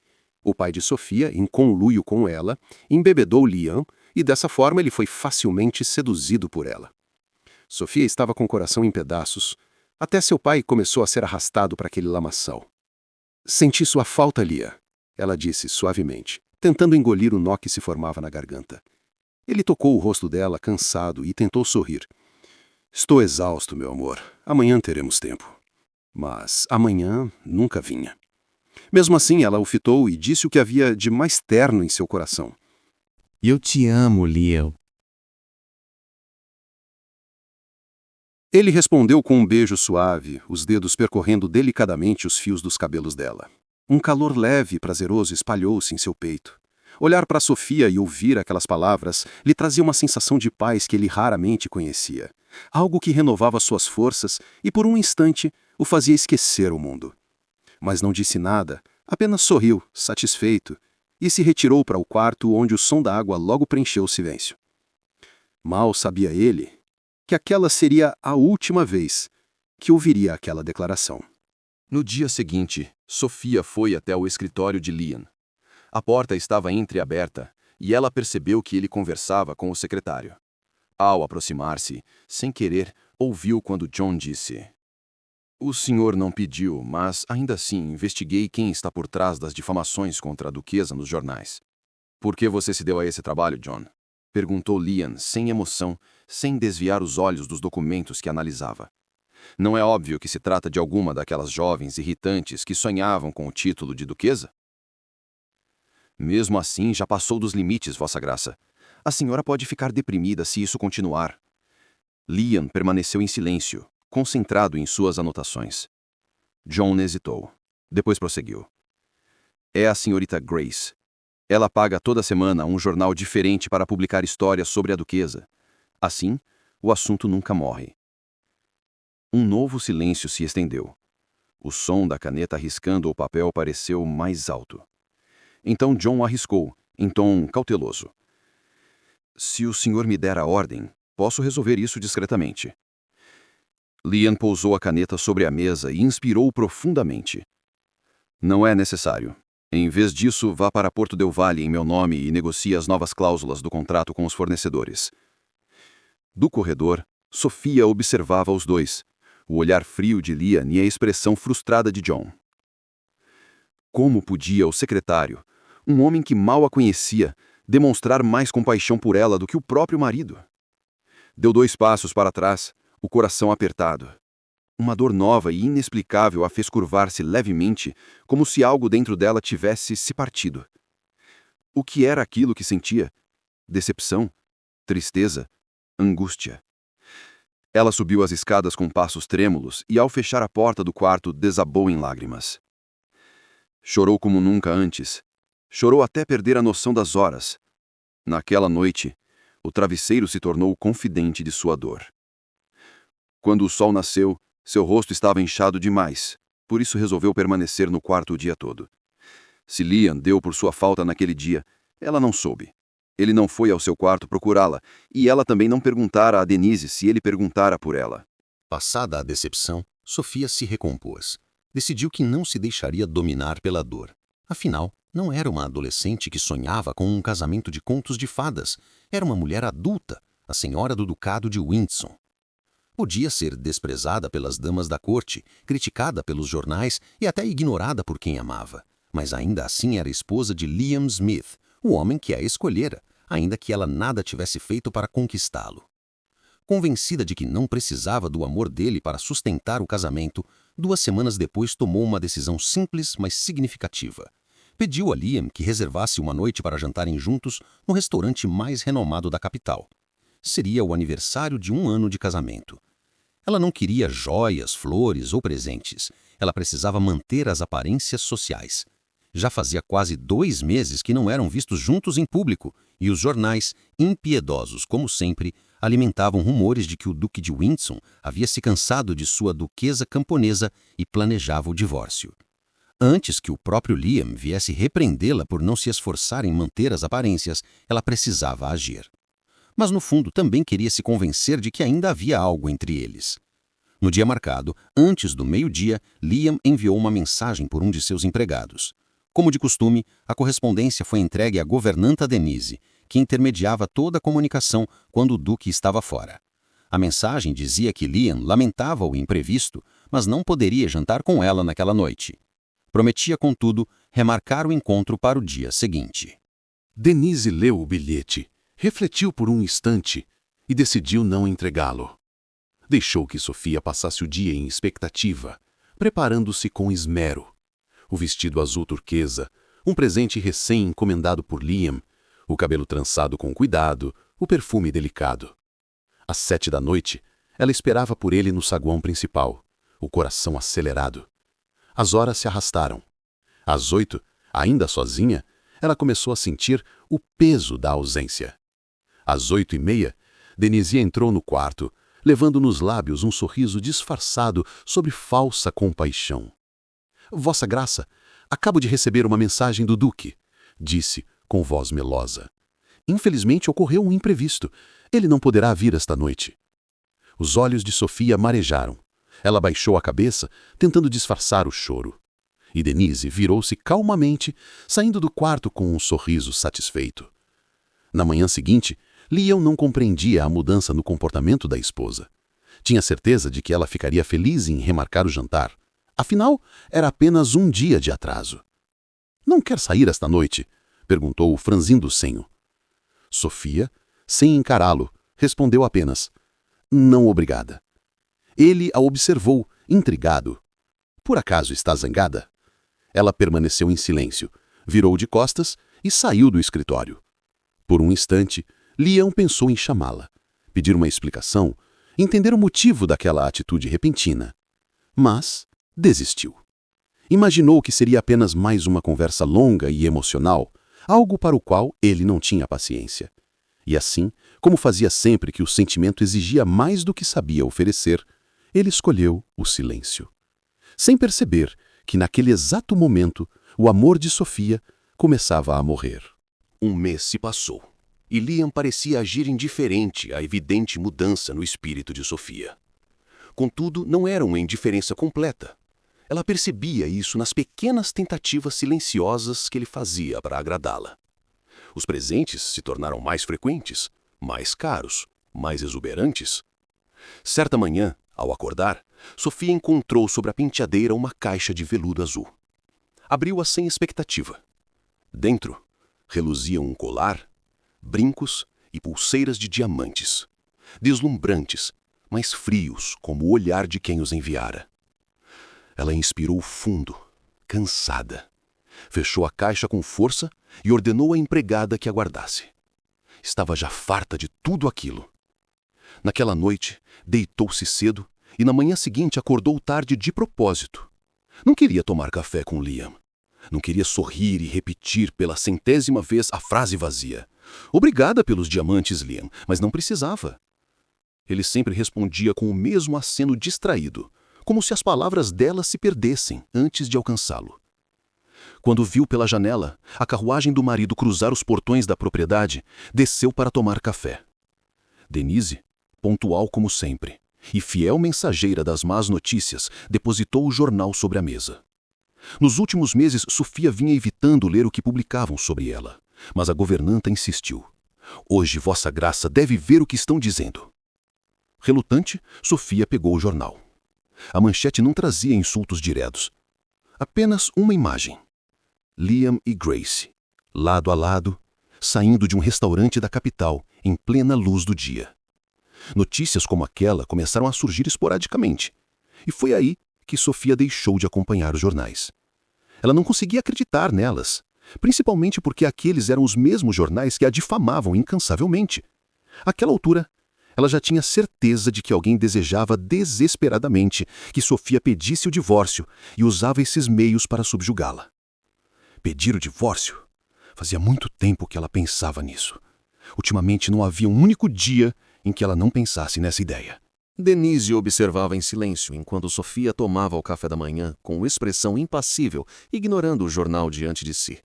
O pai de Sofia, em conluio com ela, embebedou Liam, e dessa forma ele foi facilmente seduzido por ela. Sofia estava com o coração em pedaços, até seu pai começou a ser arrastado para aquele lamaçal. Senti sua falta, Lia, ela disse suavemente, tentando engolir o nó que se formava na garganta. Ele tocou o rosto dela, cansado, e tentou sorrir. Estou exausto, meu amor. Amanhã teremos tempo. Mas amanhã nunca vinha. Mesmo assim, ela o fitou e disse o que havia de mais terno em seu coração. Eu te amo, Leo. Ele respondeu com um beijo suave, os dedos percorrendo delicadamente os fios dos cabelos dela. Um calor leve e prazeroso espalhou-se em seu peito. Olhar para Sofia e ouvir aquelas palavras lhe trazia uma sensação de paz que ele raramente conhecia. Algo que renovava suas forças e, por um instante, o fazia esquecer o mundo. Mas não disse nada, apenas sorriu, satisfeito, e se retirou para o quarto onde o som da água logo preencheu o silêncio. Mal sabia ele que aquela seria a última vez que ouviria aquela declaração. No dia seguinte, Sofia foi até o escritório de Liam. A porta estava entreaberta e ela percebeu que ele conversava com o secretário. Ao aproximar-se, sem querer, ouviu quando John disse: "O senhor não pediu, mas ainda assim investiguei quem está por trás das difamações contra a duquesa nos jornais." "Por que você se deu a esse trabalho, John?" perguntou Liam, sem emoção, sem desviar os olhos dos documentos que analisava. "Não é óbvio que se trata de alguma daquelas jovens irritantes que sonhavam com o título de duquesa?" "Mesmo assim, já passou dos limites, Vossa Graça. A senhora pode ficar deprimida se isso continuar." Liam permaneceu em silêncio, concentrado em suas anotações. John hesitou. Depois prosseguiu. "É a senhorita Grace. Ela paga toda semana um jornal diferente para publicar histórias sobre a duquesa. Assim, o assunto nunca morre." Um novo silêncio se estendeu. O som da caneta riscando o papel pareceu mais alto. Então John arriscou, em tom cauteloso: "Se o senhor me der a ordem, posso resolver isso discretamente." Liam pousou a caneta sobre a mesa e inspirou profundamente. "Não é necessário. Em vez disso, vá para Porto Del Valle em meu nome e negocie as novas cláusulas do contrato com os fornecedores." Do corredor, Sofia observava os dois, o olhar frio de Liam e a expressão frustrada de John. Como podia o secretário, um homem que mal a conhecia, demonstrar mais compaixão por ela do que o próprio marido? Deu 2 passos para trás, o coração apertado. Uma dor nova e inexplicável a fez curvar-se levemente, como se algo dentro dela tivesse se partido. O que era aquilo que sentia? Decepção? Tristeza? Angústia? Ela subiu as escadas com passos trêmulos e, ao fechar a porta do quarto, desabou em lágrimas. Chorou como nunca antes. Chorou até perder a noção das horas. Naquela noite, o travesseiro se tornou o confidente de sua dor. Quando o sol nasceu, seu rosto estava inchado demais, por isso resolveu permanecer no quarto o dia todo. Se Liam deu por sua falta naquele dia, ela não soube. Ele não foi ao seu quarto procurá-la, e ela também não perguntara a Denise se ele perguntara por ela. Passada a decepção, Sofia se recompôs. Decidiu que não se deixaria dominar pela dor. Afinal, não era uma adolescente que sonhava com um casamento de contos de fadas. Era uma mulher adulta, a senhora do ducado de Windsor. Podia ser desprezada pelas damas da corte, criticada pelos jornais e até ignorada por quem amava. Mas ainda assim era esposa de Liam Smith, o homem que a escolhera, ainda que ela nada tivesse feito para conquistá-lo. Convencida de que não precisava do amor dele para sustentar o casamento, 2 semanas depois tomou uma decisão simples, mas significativa. Pediu a Liam que reservasse uma noite para jantarem juntos no restaurante mais renomado da capital. Seria o aniversário de 1 ano de casamento. Ela não queria joias, flores ou presentes. Ela precisava manter as aparências sociais. Já fazia quase 2 meses que não eram vistos juntos em público, e os jornais, impiedosos como sempre, alimentavam rumores de que o Duque de Windsor havia se cansado de sua duquesa camponesa e planejava o divórcio. Antes que o próprio Liam viesse repreendê-la por não se esforçar em manter as aparências, ela precisava agir. Mas no fundo também queria se convencer de que ainda havia algo entre eles. No dia marcado, antes do meio-dia, Liam enviou uma mensagem por um de seus empregados. Como de costume, a correspondência foi entregue à governanta Denise, que intermediava toda a comunicação quando o Duque estava fora. A mensagem dizia que Liam lamentava o imprevisto, mas não poderia jantar com ela naquela noite. Prometia, contudo, remarcar o encontro para o dia seguinte. Denise leu o bilhete, refletiu por um instante e decidiu não entregá-lo. Deixou que Sofia passasse o dia em expectativa, preparando-se com esmero. O vestido azul turquesa, um presente recém-encomendado por Liam, o cabelo trançado com cuidado, o perfume delicado. Às 7 da noite, ela esperava por ele no saguão principal, o coração acelerado. As horas se arrastaram. Às 8, ainda sozinha, ela começou a sentir o peso da ausência. Às 8h30, Denise entrou no quarto, levando nos lábios um sorriso disfarçado sobre falsa compaixão. Vossa Graça, acabo de receber uma mensagem do Duque, disse com voz melosa. Infelizmente ocorreu um imprevisto. Ele não poderá vir esta noite. Os olhos de Sofia marejaram. Ela baixou a cabeça, tentando disfarçar o choro. E Denise virou-se calmamente, saindo do quarto com um sorriso satisfeito. Na manhã seguinte, Liam não compreendia a mudança no comportamento da esposa. Tinha certeza de que ela ficaria feliz em remarcar o jantar. Afinal, era apenas um dia de atraso. Não quer sair esta noite? Perguntou, franzindo o senho. Sofia, sem encará-lo, respondeu apenas: não, obrigada. Ele a observou, intrigado. Por acaso está zangada? Ela permaneceu em silêncio, virou de costas e saiu do escritório. Por um instante, Liam pensou em chamá-la, pedir uma explicação, entender o motivo daquela atitude repentina. Mas desistiu. Imaginou que seria apenas mais uma conversa longa e emocional, algo para o qual ele não tinha paciência. E assim, como fazia sempre que o sentimento exigia mais do que sabia oferecer, ele escolheu o silêncio. Sem perceber que naquele exato momento o amor de Sofia começava a morrer. Um mês se passou, e Liam parecia agir indiferente à evidente mudança no espírito de Sofia. Contudo, não era uma indiferença completa. Ela percebia isso nas pequenas tentativas silenciosas que ele fazia para agradá-la. Os presentes se tornaram mais frequentes, mais caros, mais exuberantes. Certa manhã, ao acordar, Sofia encontrou sobre a penteadeira uma caixa de veludo azul. Abriu-a sem expectativa. Dentro, reluziam um colar, brincos e pulseiras de diamantes, deslumbrantes, mas frios como o olhar de quem os enviara. Ela inspirou fundo, cansada. Fechou a caixa com força e ordenou à empregada que aguardasse. Estava já farta de tudo aquilo. Naquela noite, deitou-se cedo e na manhã seguinte acordou tarde de propósito. Não queria tomar café com Liam. Não queria sorrir e repetir pela 100ª vez a frase vazia. Obrigada pelos diamantes, Liam, mas não precisava. Ele sempre respondia com o mesmo aceno distraído, como se as palavras dela se perdessem antes de alcançá-lo. Quando viu pela janela a carruagem do marido cruzar os portões da propriedade, desceu para tomar café. Denise, pontual como sempre, e fiel mensageira das más notícias, depositou o jornal sobre a mesa. Nos últimos meses, Sofia vinha evitando ler o que publicavam sobre ela, mas a governanta insistiu. Hoje, Vossa Graça deve ver o que estão dizendo. Relutante, Sofia pegou o jornal. A manchete não trazia insultos diretos. Apenas uma imagem. Liam e Grace, lado a lado, saindo de um restaurante da capital, em plena luz do dia. Notícias como aquela começaram a surgir esporadicamente, e foi aí que Sofia deixou de acompanhar os jornais. Ela não conseguia acreditar nelas, principalmente porque aqueles eram os mesmos jornais que a difamavam incansavelmente. Àquela altura, ela já tinha certeza de que alguém desejava desesperadamente que Sofia pedisse o divórcio e usava esses meios para subjugá-la. Pedir o divórcio? Fazia muito tempo que ela pensava nisso. Ultimamente não havia um único dia em que ela não pensasse nessa ideia. Denise observava em silêncio enquanto Sofia tomava o café da manhã com expressão impassível, ignorando o jornal diante de si.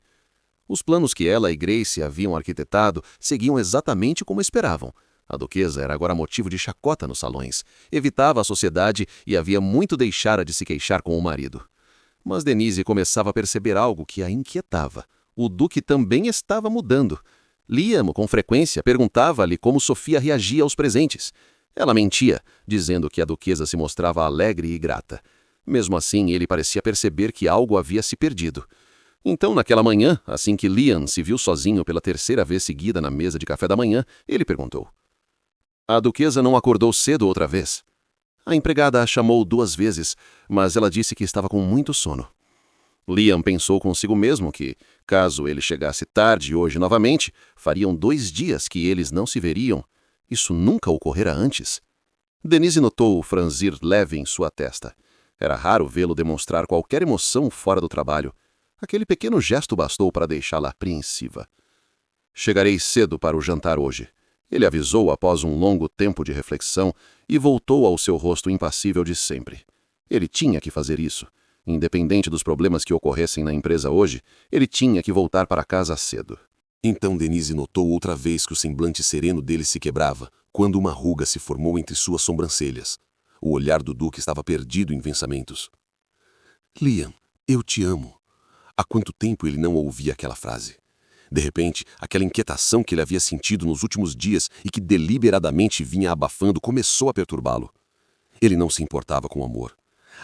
Os planos que ela e Grace haviam arquitetado seguiam exatamente como esperavam. A duquesa era agora motivo de chacota nos salões, evitava a sociedade e havia muito deixara de se queixar com o marido. Mas Denise começava a perceber algo que a inquietava. O duque também estava mudando. Liam, com frequência, perguntava-lhe como Sofia reagia aos presentes. Ela mentia, dizendo que a duquesa se mostrava alegre e grata. Mesmo assim, ele parecia perceber que algo havia se perdido. Então, naquela manhã, assim que Liam se viu sozinho pela terceira vez seguida na mesa de café da manhã, ele perguntou: "A duquesa não acordou cedo outra vez?" A empregada a chamou 2 vezes, mas ela disse que estava com muito sono. Liam pensou consigo mesmo que, caso ele chegasse tarde hoje novamente, fariam 2 dias que eles não se veriam. Isso nunca ocorrera antes. Denise notou o franzir leve em sua testa. Era raro vê-lo demonstrar qualquer emoção fora do trabalho. Aquele pequeno gesto bastou para deixá-la apreensiva. "Chegarei cedo para o jantar hoje", ele avisou após um longo tempo de reflexão e voltou ao seu rosto impassível de sempre. Ele tinha que fazer isso. Independente dos problemas que ocorressem na empresa hoje, ele tinha que voltar para casa cedo. Então Denise notou outra vez que o semblante sereno dele se quebrava, quando uma ruga se formou entre suas sobrancelhas. O olhar do Duque estava perdido em pensamentos. "Liam, eu te amo." Há quanto tempo ele não ouvia aquela frase? De repente, aquela inquietação que ele havia sentido nos últimos dias e que deliberadamente vinha abafando começou a perturbá-lo. Ele não se importava com o amor.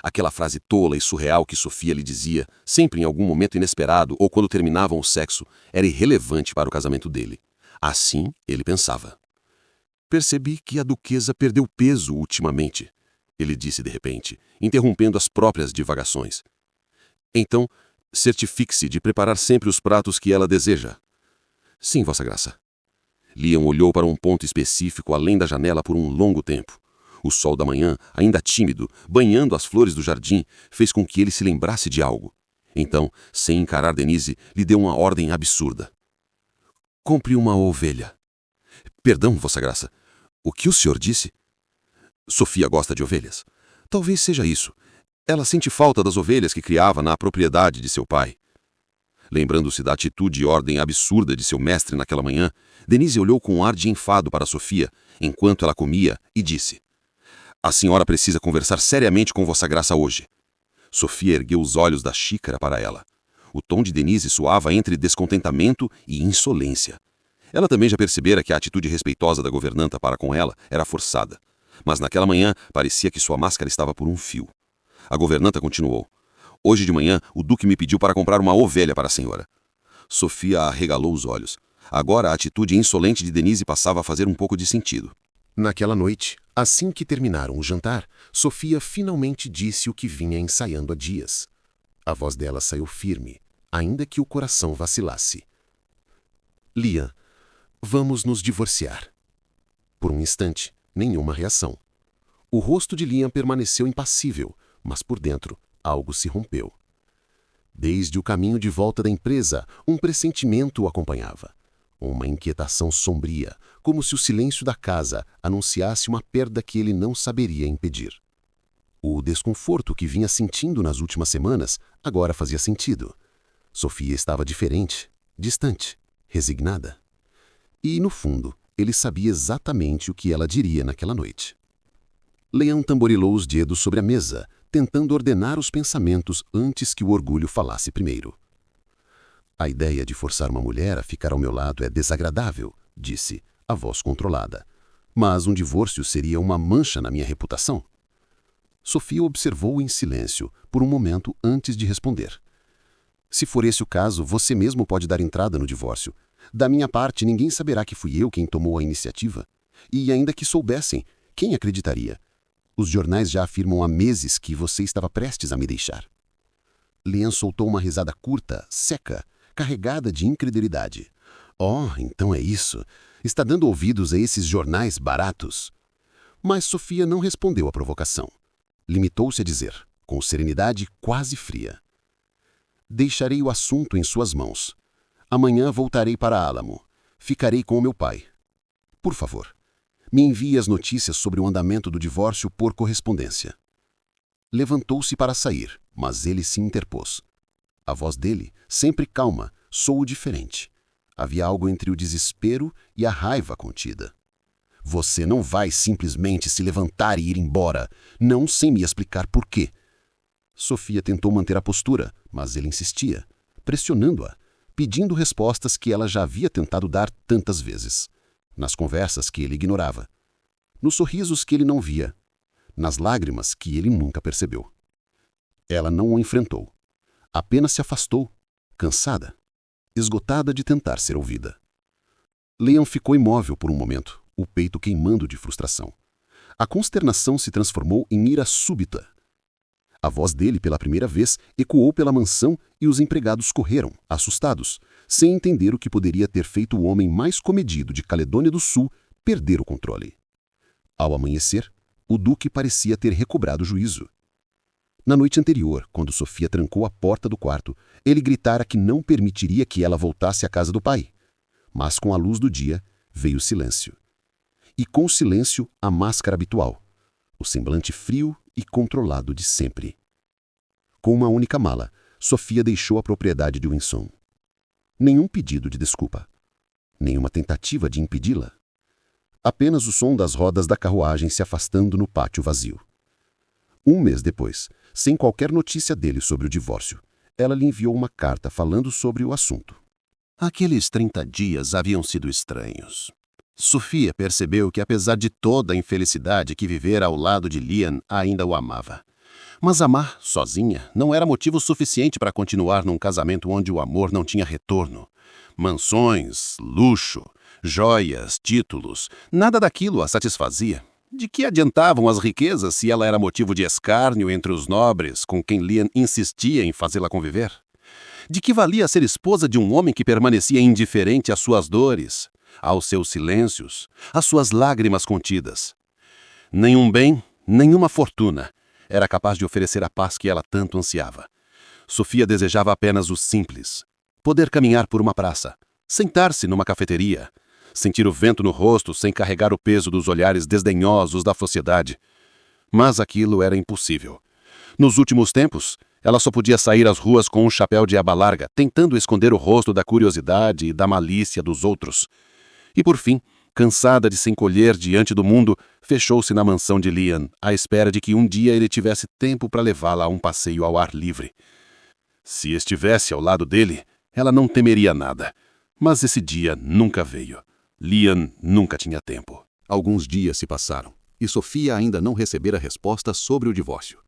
Aquela frase tola e surreal que Sofia lhe dizia, sempre em algum momento inesperado ou quando terminavam o sexo, era irrelevante para o casamento dele. Assim, ele pensava. "Percebi que a duquesa perdeu peso ultimamente", ele disse de repente, interrompendo as próprias divagações. "Então, certifique-se de preparar sempre os pratos que ela deseja." "Sim, Vossa Graça." Liam olhou para um ponto específico além da janela por um longo tempo. O sol da manhã, ainda tímido, banhando as flores do jardim, fez com que ele se lembrasse de algo. Então, sem encarar Denise, lhe deu uma ordem absurda. "Compre uma ovelha." "Perdão, Vossa Graça. O que o senhor disse?" "Sofia gosta de ovelhas." "Talvez seja isso. Ela sente falta das ovelhas que criava na propriedade de seu pai." Lembrando-se da atitude e ordem absurda de seu mestre naquela manhã, Denise olhou com um ar de enfado para Sofia, enquanto ela comia, e disse: "A senhora precisa conversar seriamente com Vossa Graça hoje." Sofia ergueu os olhos da xícara para ela. O tom de Denise soava entre descontentamento e insolência. Ela também já percebera que a atitude respeitosa da governanta para com ela era forçada. Mas naquela manhã parecia que sua máscara estava por um fio. A governanta continuou: "Hoje de manhã o Duque me pediu para comprar uma ovelha para a senhora." Sofia arregalou os olhos. Agora a atitude insolente de Denise passava a fazer um pouco de sentido. Naquela noite, assim que terminaram o jantar, Sofia finalmente disse o que vinha ensaiando há dias. A voz dela saiu firme, ainda que o coração vacilasse. "Liam, vamos nos divorciar." Por um instante, nenhuma reação. O rosto de Liam permaneceu impassível, mas por dentro, algo se rompeu. Desde o caminho de volta da empresa, um pressentimento o acompanhava. Uma inquietação sombria, como se o silêncio da casa anunciasse uma perda que ele não saberia impedir. O desconforto que vinha sentindo nas últimas semanas agora fazia sentido. Sofia estava diferente, distante, resignada. E, no fundo, ele sabia exatamente o que ela diria naquela noite. Liam tamborilou os dedos sobre a mesa, tentando ordenar os pensamentos antes que o orgulho falasse primeiro. "A ideia de forçar uma mulher a ficar ao meu lado é desagradável", disse, a voz controlada. "Mas um divórcio seria uma mancha na minha reputação." Sofia observou-o em silêncio por um momento antes de responder. "Se for esse o caso, você mesmo pode dar entrada no divórcio. Da minha parte, ninguém saberá que fui eu quem tomou a iniciativa. E ainda que soubessem, quem acreditaria? Os jornais já afirmam há meses que você estava prestes a me deixar." Liam soltou uma risada curta, seca, carregada de incredulidade. "Oh, então é isso. Está dando ouvidos a esses jornais baratos?" Mas Sofia não respondeu à provocação. Limitou-se a dizer, com serenidade quase fria: "Deixarei o assunto em suas mãos. Amanhã voltarei para Álamo. Ficarei com o meu pai. Por favor, me envie as notícias sobre o andamento do divórcio por correspondência." Levantou-se para sair, mas ele se interpôs. A voz dele, sempre calma, soou diferente. Havia algo entre o desespero e a raiva contida. "Você não vai simplesmente se levantar e ir embora, não sem me explicar por quê." Sofia tentou manter a postura, mas ele insistia, pressionando-a, pedindo respostas que ela já havia tentado dar tantas vezes. Nas conversas que ele ignorava. Nos sorrisos que ele não via. Nas lágrimas que ele nunca percebeu. Ela não o enfrentou. Apenas se afastou, cansada, esgotada de tentar ser ouvida. Liam ficou imóvel por um momento, o peito queimando de frustração. A consternação se transformou em ira súbita. A voz dele, pela primeira vez, ecoou pela mansão e os empregados correram, assustados, sem entender o que poderia ter feito o homem mais comedido de Caledônia do Sul perder o controle. Ao amanhecer, o duque parecia ter recobrado o juízo. Na noite anterior, quando Sofia trancou a porta do quarto, ele gritara que não permitiria que ela voltasse à casa do pai. Mas com a luz do dia, veio o silêncio. E com o silêncio, a máscara habitual, o semblante frio e controlado de sempre. Com uma única mala, Sofia deixou a propriedade de Windsor. Nenhum pedido de desculpa. Nenhuma tentativa de impedi-la. Apenas o som das rodas da carruagem se afastando no pátio vazio. Um mês depois, sem qualquer notícia dele sobre o divórcio, ela lhe enviou uma carta falando sobre o assunto. Aqueles 30 dias haviam sido estranhos. Sofia percebeu que, apesar de toda a infelicidade que vivera ao lado de Liam, ainda o amava. Mas amar, sozinha, não era motivo suficiente para continuar num casamento onde o amor não tinha retorno. Mansões, luxo, joias, títulos, nada daquilo a satisfazia. De que adiantavam as riquezas se ela era motivo de escárnio entre os nobres com quem Liam insistia em fazê-la conviver? De que valia ser esposa de um homem que permanecia indiferente às suas dores, aos seus silêncios, às suas lágrimas contidas? Nenhum bem, nenhuma fortuna era capaz de oferecer a paz que ela tanto ansiava. Sofia desejava apenas o simples: poder caminhar por uma praça, sentar-se numa cafeteria, sentir o vento no rosto sem carregar o peso dos olhares desdenhosos da sociedade. Mas aquilo era impossível. Nos últimos tempos, ela só podia sair às ruas com um chapéu de aba larga, tentando esconder o rosto da curiosidade e da malícia dos outros. E por fim, cansada de se encolher diante do mundo, fechou-se na mansão de Liam, à espera de que um dia ele tivesse tempo para levá-la a um passeio ao ar livre. Se estivesse ao lado dele, ela não temeria nada. Mas esse dia nunca veio. Liam nunca tinha tempo. Alguns dias se passaram, e Sofia ainda não recebera resposta sobre o divórcio.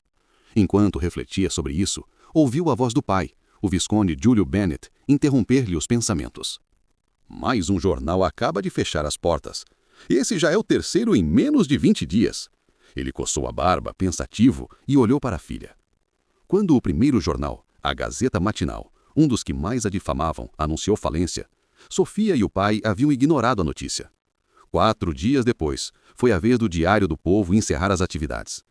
Enquanto refletia sobre isso, ouviu a voz do pai, o visconde Julio Bennet, interromper-lhe os pensamentos. Mais um jornal acaba de fechar as portas. Esse já é o terceiro em menos de 20 dias. Ele coçou a barba, pensativo, e olhou para a filha. Quando o primeiro jornal, a Gazeta Matinal, um dos que mais a difamavam, anunciou falência, Sofia e o pai haviam ignorado a notícia. 4 dias depois, foi a vez do Diário do Povo encerrar as atividades.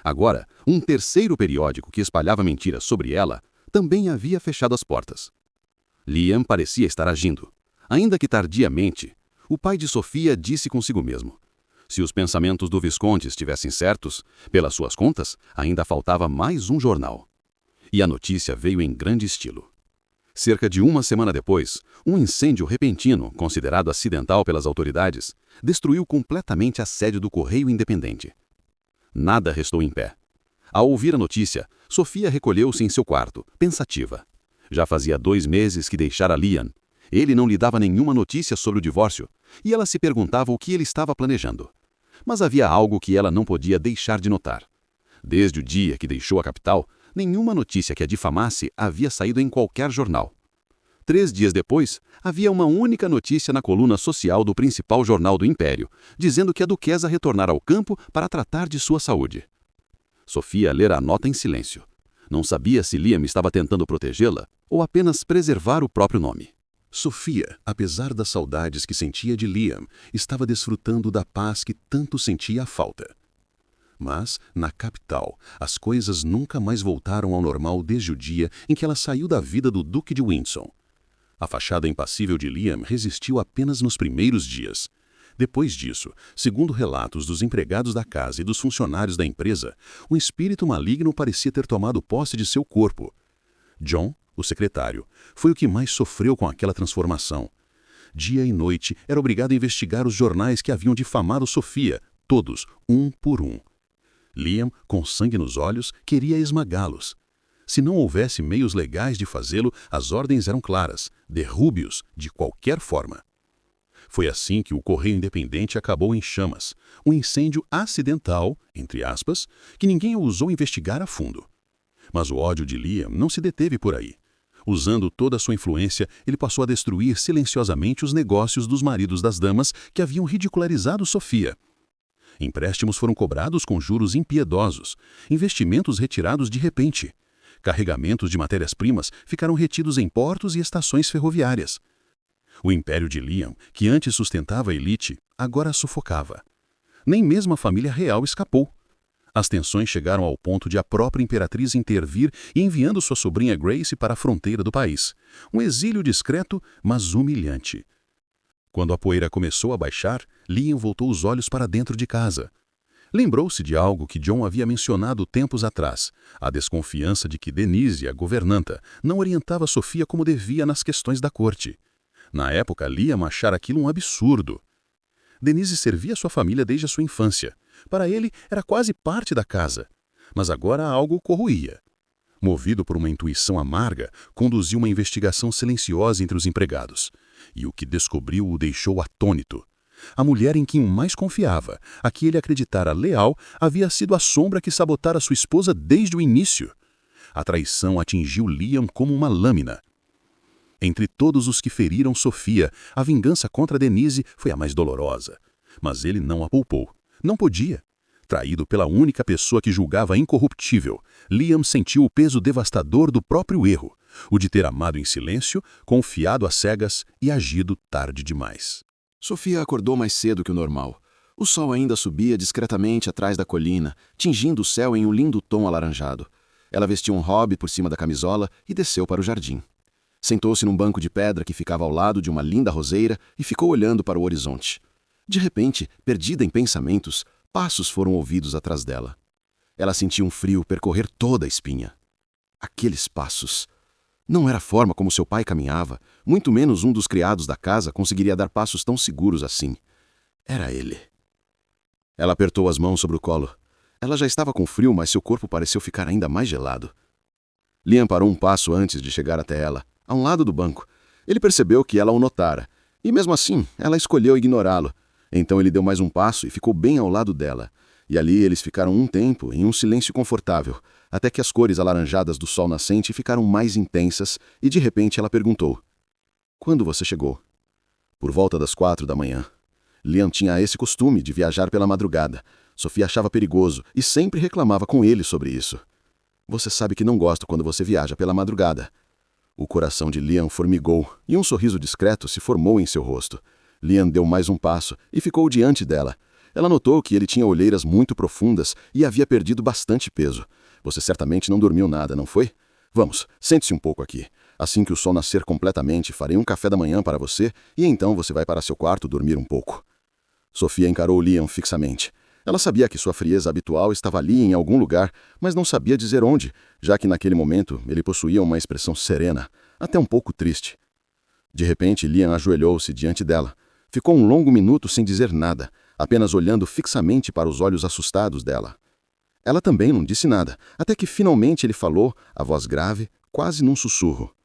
Agora, um terceiro periódico que espalhava mentiras sobre ela também havia fechado as portas. Liam parecia estar agindo. Ainda que tardiamente, o pai de Sofia disse consigo mesmo: se os pensamentos do Visconde estivessem certos, pelas suas contas, ainda faltava mais um jornal. E a notícia veio em grande estilo. Cerca de uma semana depois, um incêndio repentino, considerado acidental pelas autoridades, destruiu completamente a sede do Correio Independente. Nada restou em pé. Ao ouvir a notícia, Sofia recolheu-se em seu quarto, pensativa. Já fazia 2 meses que deixara Liam. Ele não lhe dava nenhuma notícia sobre o divórcio, e ela se perguntava o que ele estava planejando. Mas havia algo que ela não podia deixar de notar. Desde o dia que deixou a capital, nenhuma notícia que a difamasse havia saído em qualquer jornal. 3 dias depois, havia uma única notícia na coluna social do principal jornal do Império, dizendo que a duquesa retornara ao campo para tratar de sua saúde. Sofia lera a nota em silêncio. Não sabia se Liam estava tentando protegê-la ou apenas preservar o próprio nome. Sofia, apesar das saudades que sentia de Liam, estava desfrutando da paz que tanto sentia a falta. Mas, na capital, as coisas nunca mais voltaram ao normal desde o dia em que ela saiu da vida do Duque de Windsor. A fachada impassível de Liam resistiu apenas nos primeiros dias. Depois disso, segundo relatos dos empregados da casa e dos funcionários da empresa, um espírito maligno parecia ter tomado posse de seu corpo. John, o secretário, foi o que mais sofreu com aquela transformação. Dia e noite era obrigado a investigar os jornais que haviam difamado Sofia, todos, um por um. Liam, com sangue nos olhos, queria esmagá-los. Se não houvesse meios legais de fazê-lo, as ordens eram claras: derrube-os de qualquer forma. Foi assim que o Correio Independente acabou em chamas, um incêndio acidental, entre aspas, que ninguém ousou investigar a fundo. Mas o ódio de Liam não se deteve por aí. Usando toda a sua influência, ele passou a destruir silenciosamente os negócios dos maridos das damas que haviam ridicularizado Sofia. Empréstimos foram cobrados com juros impiedosos, investimentos retirados de repente. Carregamentos de matérias-primas ficaram retidos em portos e estações ferroviárias. O império de Liam, que antes sustentava a elite, agora a sufocava. Nem mesmo a família real escapou. As tensões chegaram ao ponto de a própria imperatriz intervir e enviando sua sobrinha Grace para a fronteira do país. Um exílio discreto, mas humilhante. Quando a poeira começou a baixar, Liam voltou os olhos para dentro de casa. Lembrou-se de algo que John havia mencionado tempos atrás, a desconfiança de que Denise, a governanta, não orientava Sofia como devia nas questões da corte. Na época, Liam achara aquilo um absurdo. Denise servia sua família desde a sua infância. Para ele, era quase parte da casa. Mas agora algo o corroía. Movido por uma intuição amarga, conduziu uma investigação silenciosa entre os empregados. E o que descobriu o deixou atônito. A mulher em quem mais confiava, a que ele acreditara leal, havia sido a sombra que sabotara sua esposa desde o início. A traição atingiu Liam como uma lâmina. Entre todos os que feriram Sofia, a vingança contra Denise foi a mais dolorosa. Mas ele não a poupou. Não podia. Traído pela única pessoa que julgava incorruptível, Liam sentiu o peso devastador do próprio erro, o de ter amado em silêncio, confiado às cegas e agido tarde demais. Sofia acordou mais cedo que o normal. O sol ainda subia discretamente atrás da colina, tingindo o céu em um lindo tom alaranjado. Ela vestiu um hobby por cima da camisola e desceu para o jardim. Sentou-se num banco de pedra que ficava ao lado de uma linda roseira e ficou olhando para o horizonte. De repente, perdida em pensamentos, passos foram ouvidos atrás dela. Ela sentiu um frio percorrer toda a espinha. Aqueles passos. Não era a forma como seu pai caminhava, muito menos um dos criados da casa conseguiria dar passos tão seguros assim. Era ele. Ela apertou as mãos sobre o colo. Ela já estava com frio, mas seu corpo pareceu ficar ainda mais gelado. Liam parou um passo antes de chegar até ela, a um lado do banco. Ele percebeu que ela o notara, e mesmo assim, ela escolheu ignorá-lo. Então ele deu mais um passo e ficou bem ao lado dela. E ali eles ficaram um tempo em um silêncio confortável, até que as cores alaranjadas do sol nascente ficaram mais intensas e de repente ela perguntou: "Quando você chegou?" "Por volta das 4 da manhã." Liam tinha esse costume de viajar pela madrugada. Sofia achava perigoso e sempre reclamava com ele sobre isso. "Você sabe que não gosto quando você viaja pela madrugada." O coração de Liam formigou e um sorriso discreto se formou em seu rosto. Liam deu mais um passo e ficou diante dela. Ela notou que ele tinha olheiras muito profundas e havia perdido bastante peso. "Você certamente não dormiu nada, não foi? Vamos, sente-se um pouco aqui. Assim que o sol nascer completamente, farei um café da manhã para você e então você vai para seu quarto dormir um pouco." Sofia encarou Liam fixamente. Ela sabia que sua frieza habitual estava ali em algum lugar, mas não sabia dizer onde, já que naquele momento ele possuía uma expressão serena, até um pouco triste. De repente, Liam ajoelhou-se diante dela. Ficou um longo minuto sem dizer nada, apenas olhando fixamente para os olhos assustados dela. Ela também não disse nada, até que finalmente ele falou, a voz grave, quase num sussurro.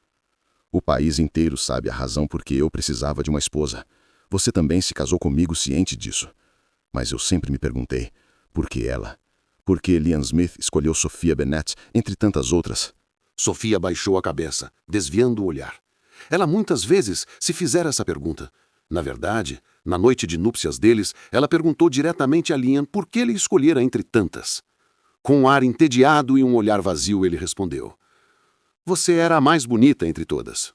"O país inteiro sabe a razão por que eu precisava de uma esposa. Você também se casou comigo ciente disso. Mas eu sempre me perguntei, por que ela? Por que Liam Smith escolheu Sophia Bennett entre tantas outras?" Sofia baixou a cabeça, desviando o olhar. Ela muitas vezes se fizera essa pergunta. Na verdade, na noite de núpcias deles, ela perguntou diretamente a Liam por que ele escolhera entre tantas. Com um ar entediado e um olhar vazio, ele respondeu: "Você era a mais bonita entre todas."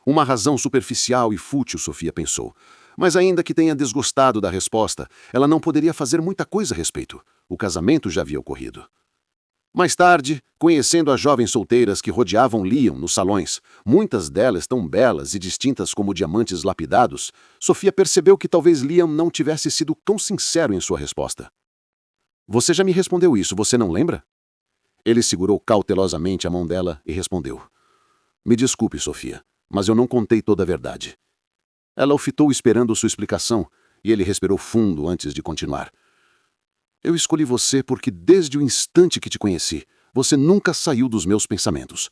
Uma razão superficial e fútil, Sofia pensou. Mas ainda que tenha desgostado da resposta, ela não poderia fazer muita coisa a respeito. O casamento já havia ocorrido. Mais tarde, conhecendo as jovens solteiras que rodeavam Liam nos salões, muitas delas tão belas e distintas como diamantes lapidados, Sofia percebeu que talvez Liam não tivesse sido tão sincero em sua resposta. "Você já me respondeu isso, você não lembra?" Ele segurou cautelosamente a mão dela e respondeu: "Me desculpe, Sofia, mas eu não contei toda a verdade." Ela o fitou esperando sua explicação, e ele respirou fundo antes de continuar. "Eu escolhi você porque desde o instante que te conheci, Você nunca saiu dos meus pensamentos.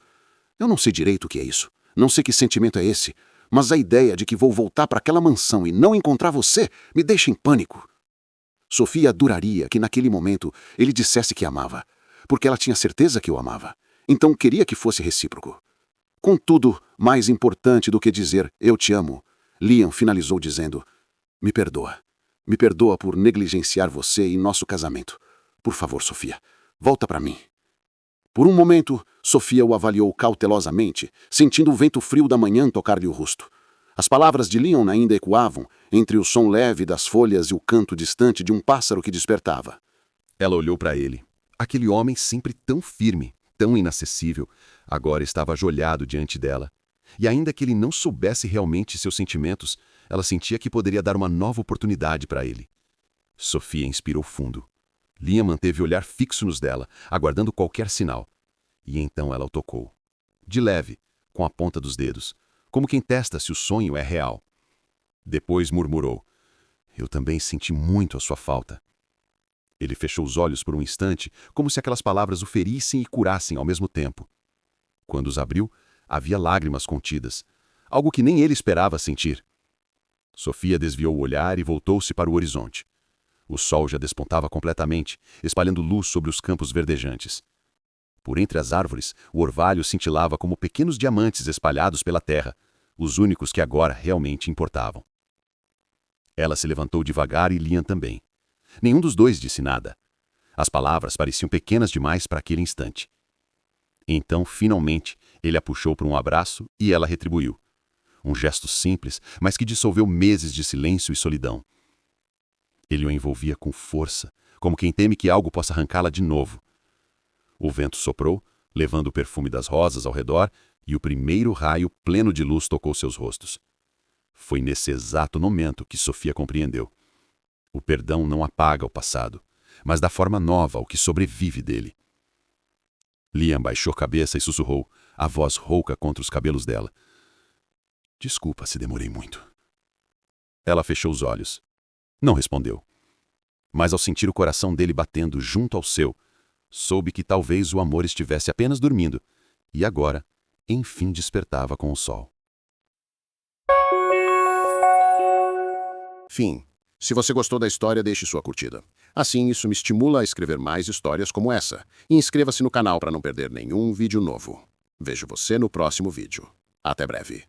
Eu não sei direito o que é isso. Não sei que sentimento é esse. Mas a ideia de que vou voltar para aquela mansão e não encontrar você me deixa em pânico. Sofia adoraria que naquele momento ele dissesse que amava, porque ela tinha certeza que o amava. Então queria que fosse recíproco. Contudo, mais importante do que dizer "eu te amo", Liam finalizou dizendo: "Me perdoa. Me perdoa por negligenciar você e nosso casamento. Por favor, Sofia, volta para mim." Por um momento, Sofia o avaliou cautelosamente, sentindo o vento frio da manhã tocar-lhe o rosto. As palavras de Liam ainda ecoavam, entre o som leve das folhas e o canto distante de um pássaro que despertava. Ela olhou para ele. Aquele homem sempre tão firme, tão inacessível, agora estava ajoelhado diante dela. E ainda que ele não soubesse realmente seus sentimentos, ela sentia que poderia dar uma nova oportunidade para ele. Sofia inspirou fundo. Liam manteve o olhar fixo nos dela, aguardando qualquer sinal. E então ela o tocou. De leve, com a ponta dos dedos, como quem testa se o sonho é real. Depois murmurou: "Eu também senti muito a sua falta." Ele fechou os olhos por um instante, como se aquelas palavras o ferissem e curassem ao mesmo tempo. Quando os abriu, havia lágrimas contidas, algo que nem ele esperava sentir. Sofia desviou o olhar e voltou-se para o horizonte. O sol já despontava completamente, espalhando luz sobre os campos verdejantes. Por entre as árvores, o orvalho cintilava como pequenos diamantes espalhados pela terra, os únicos que agora realmente importavam. Ela se levantou devagar e Liam também. Nenhum dos dois disse nada. As palavras pareciam pequenas demais para aquele instante. Então, finalmente, ele a puxou para um abraço e ela retribuiu. Um gesto simples, mas que dissolveu meses de silêncio e solidão. Ele o envolvia com força, como quem teme que algo possa arrancá-la de novo. O vento soprou, levando o perfume das rosas ao redor, e o primeiro raio pleno de luz tocou seus rostos. Foi nesse exato momento que Sofia compreendeu. O perdão não apaga o passado, mas dá forma nova ao que sobrevive dele. Liam baixou a cabeça e sussurrou, a voz rouca contra os cabelos dela: "Desculpa se demorei muito." Ela fechou os olhos. Não respondeu. Mas ao sentir o coração dele batendo junto ao seu, soube que talvez o amor estivesse apenas dormindo, e agora, enfim, despertava com o sol. Fim. Se você gostou da história, deixe sua curtida. Assim, isso me estimula a escrever mais histórias como essa. E inscreva-se no canal para não perder nenhum vídeo novo. Vejo você no próximo vídeo. Até breve.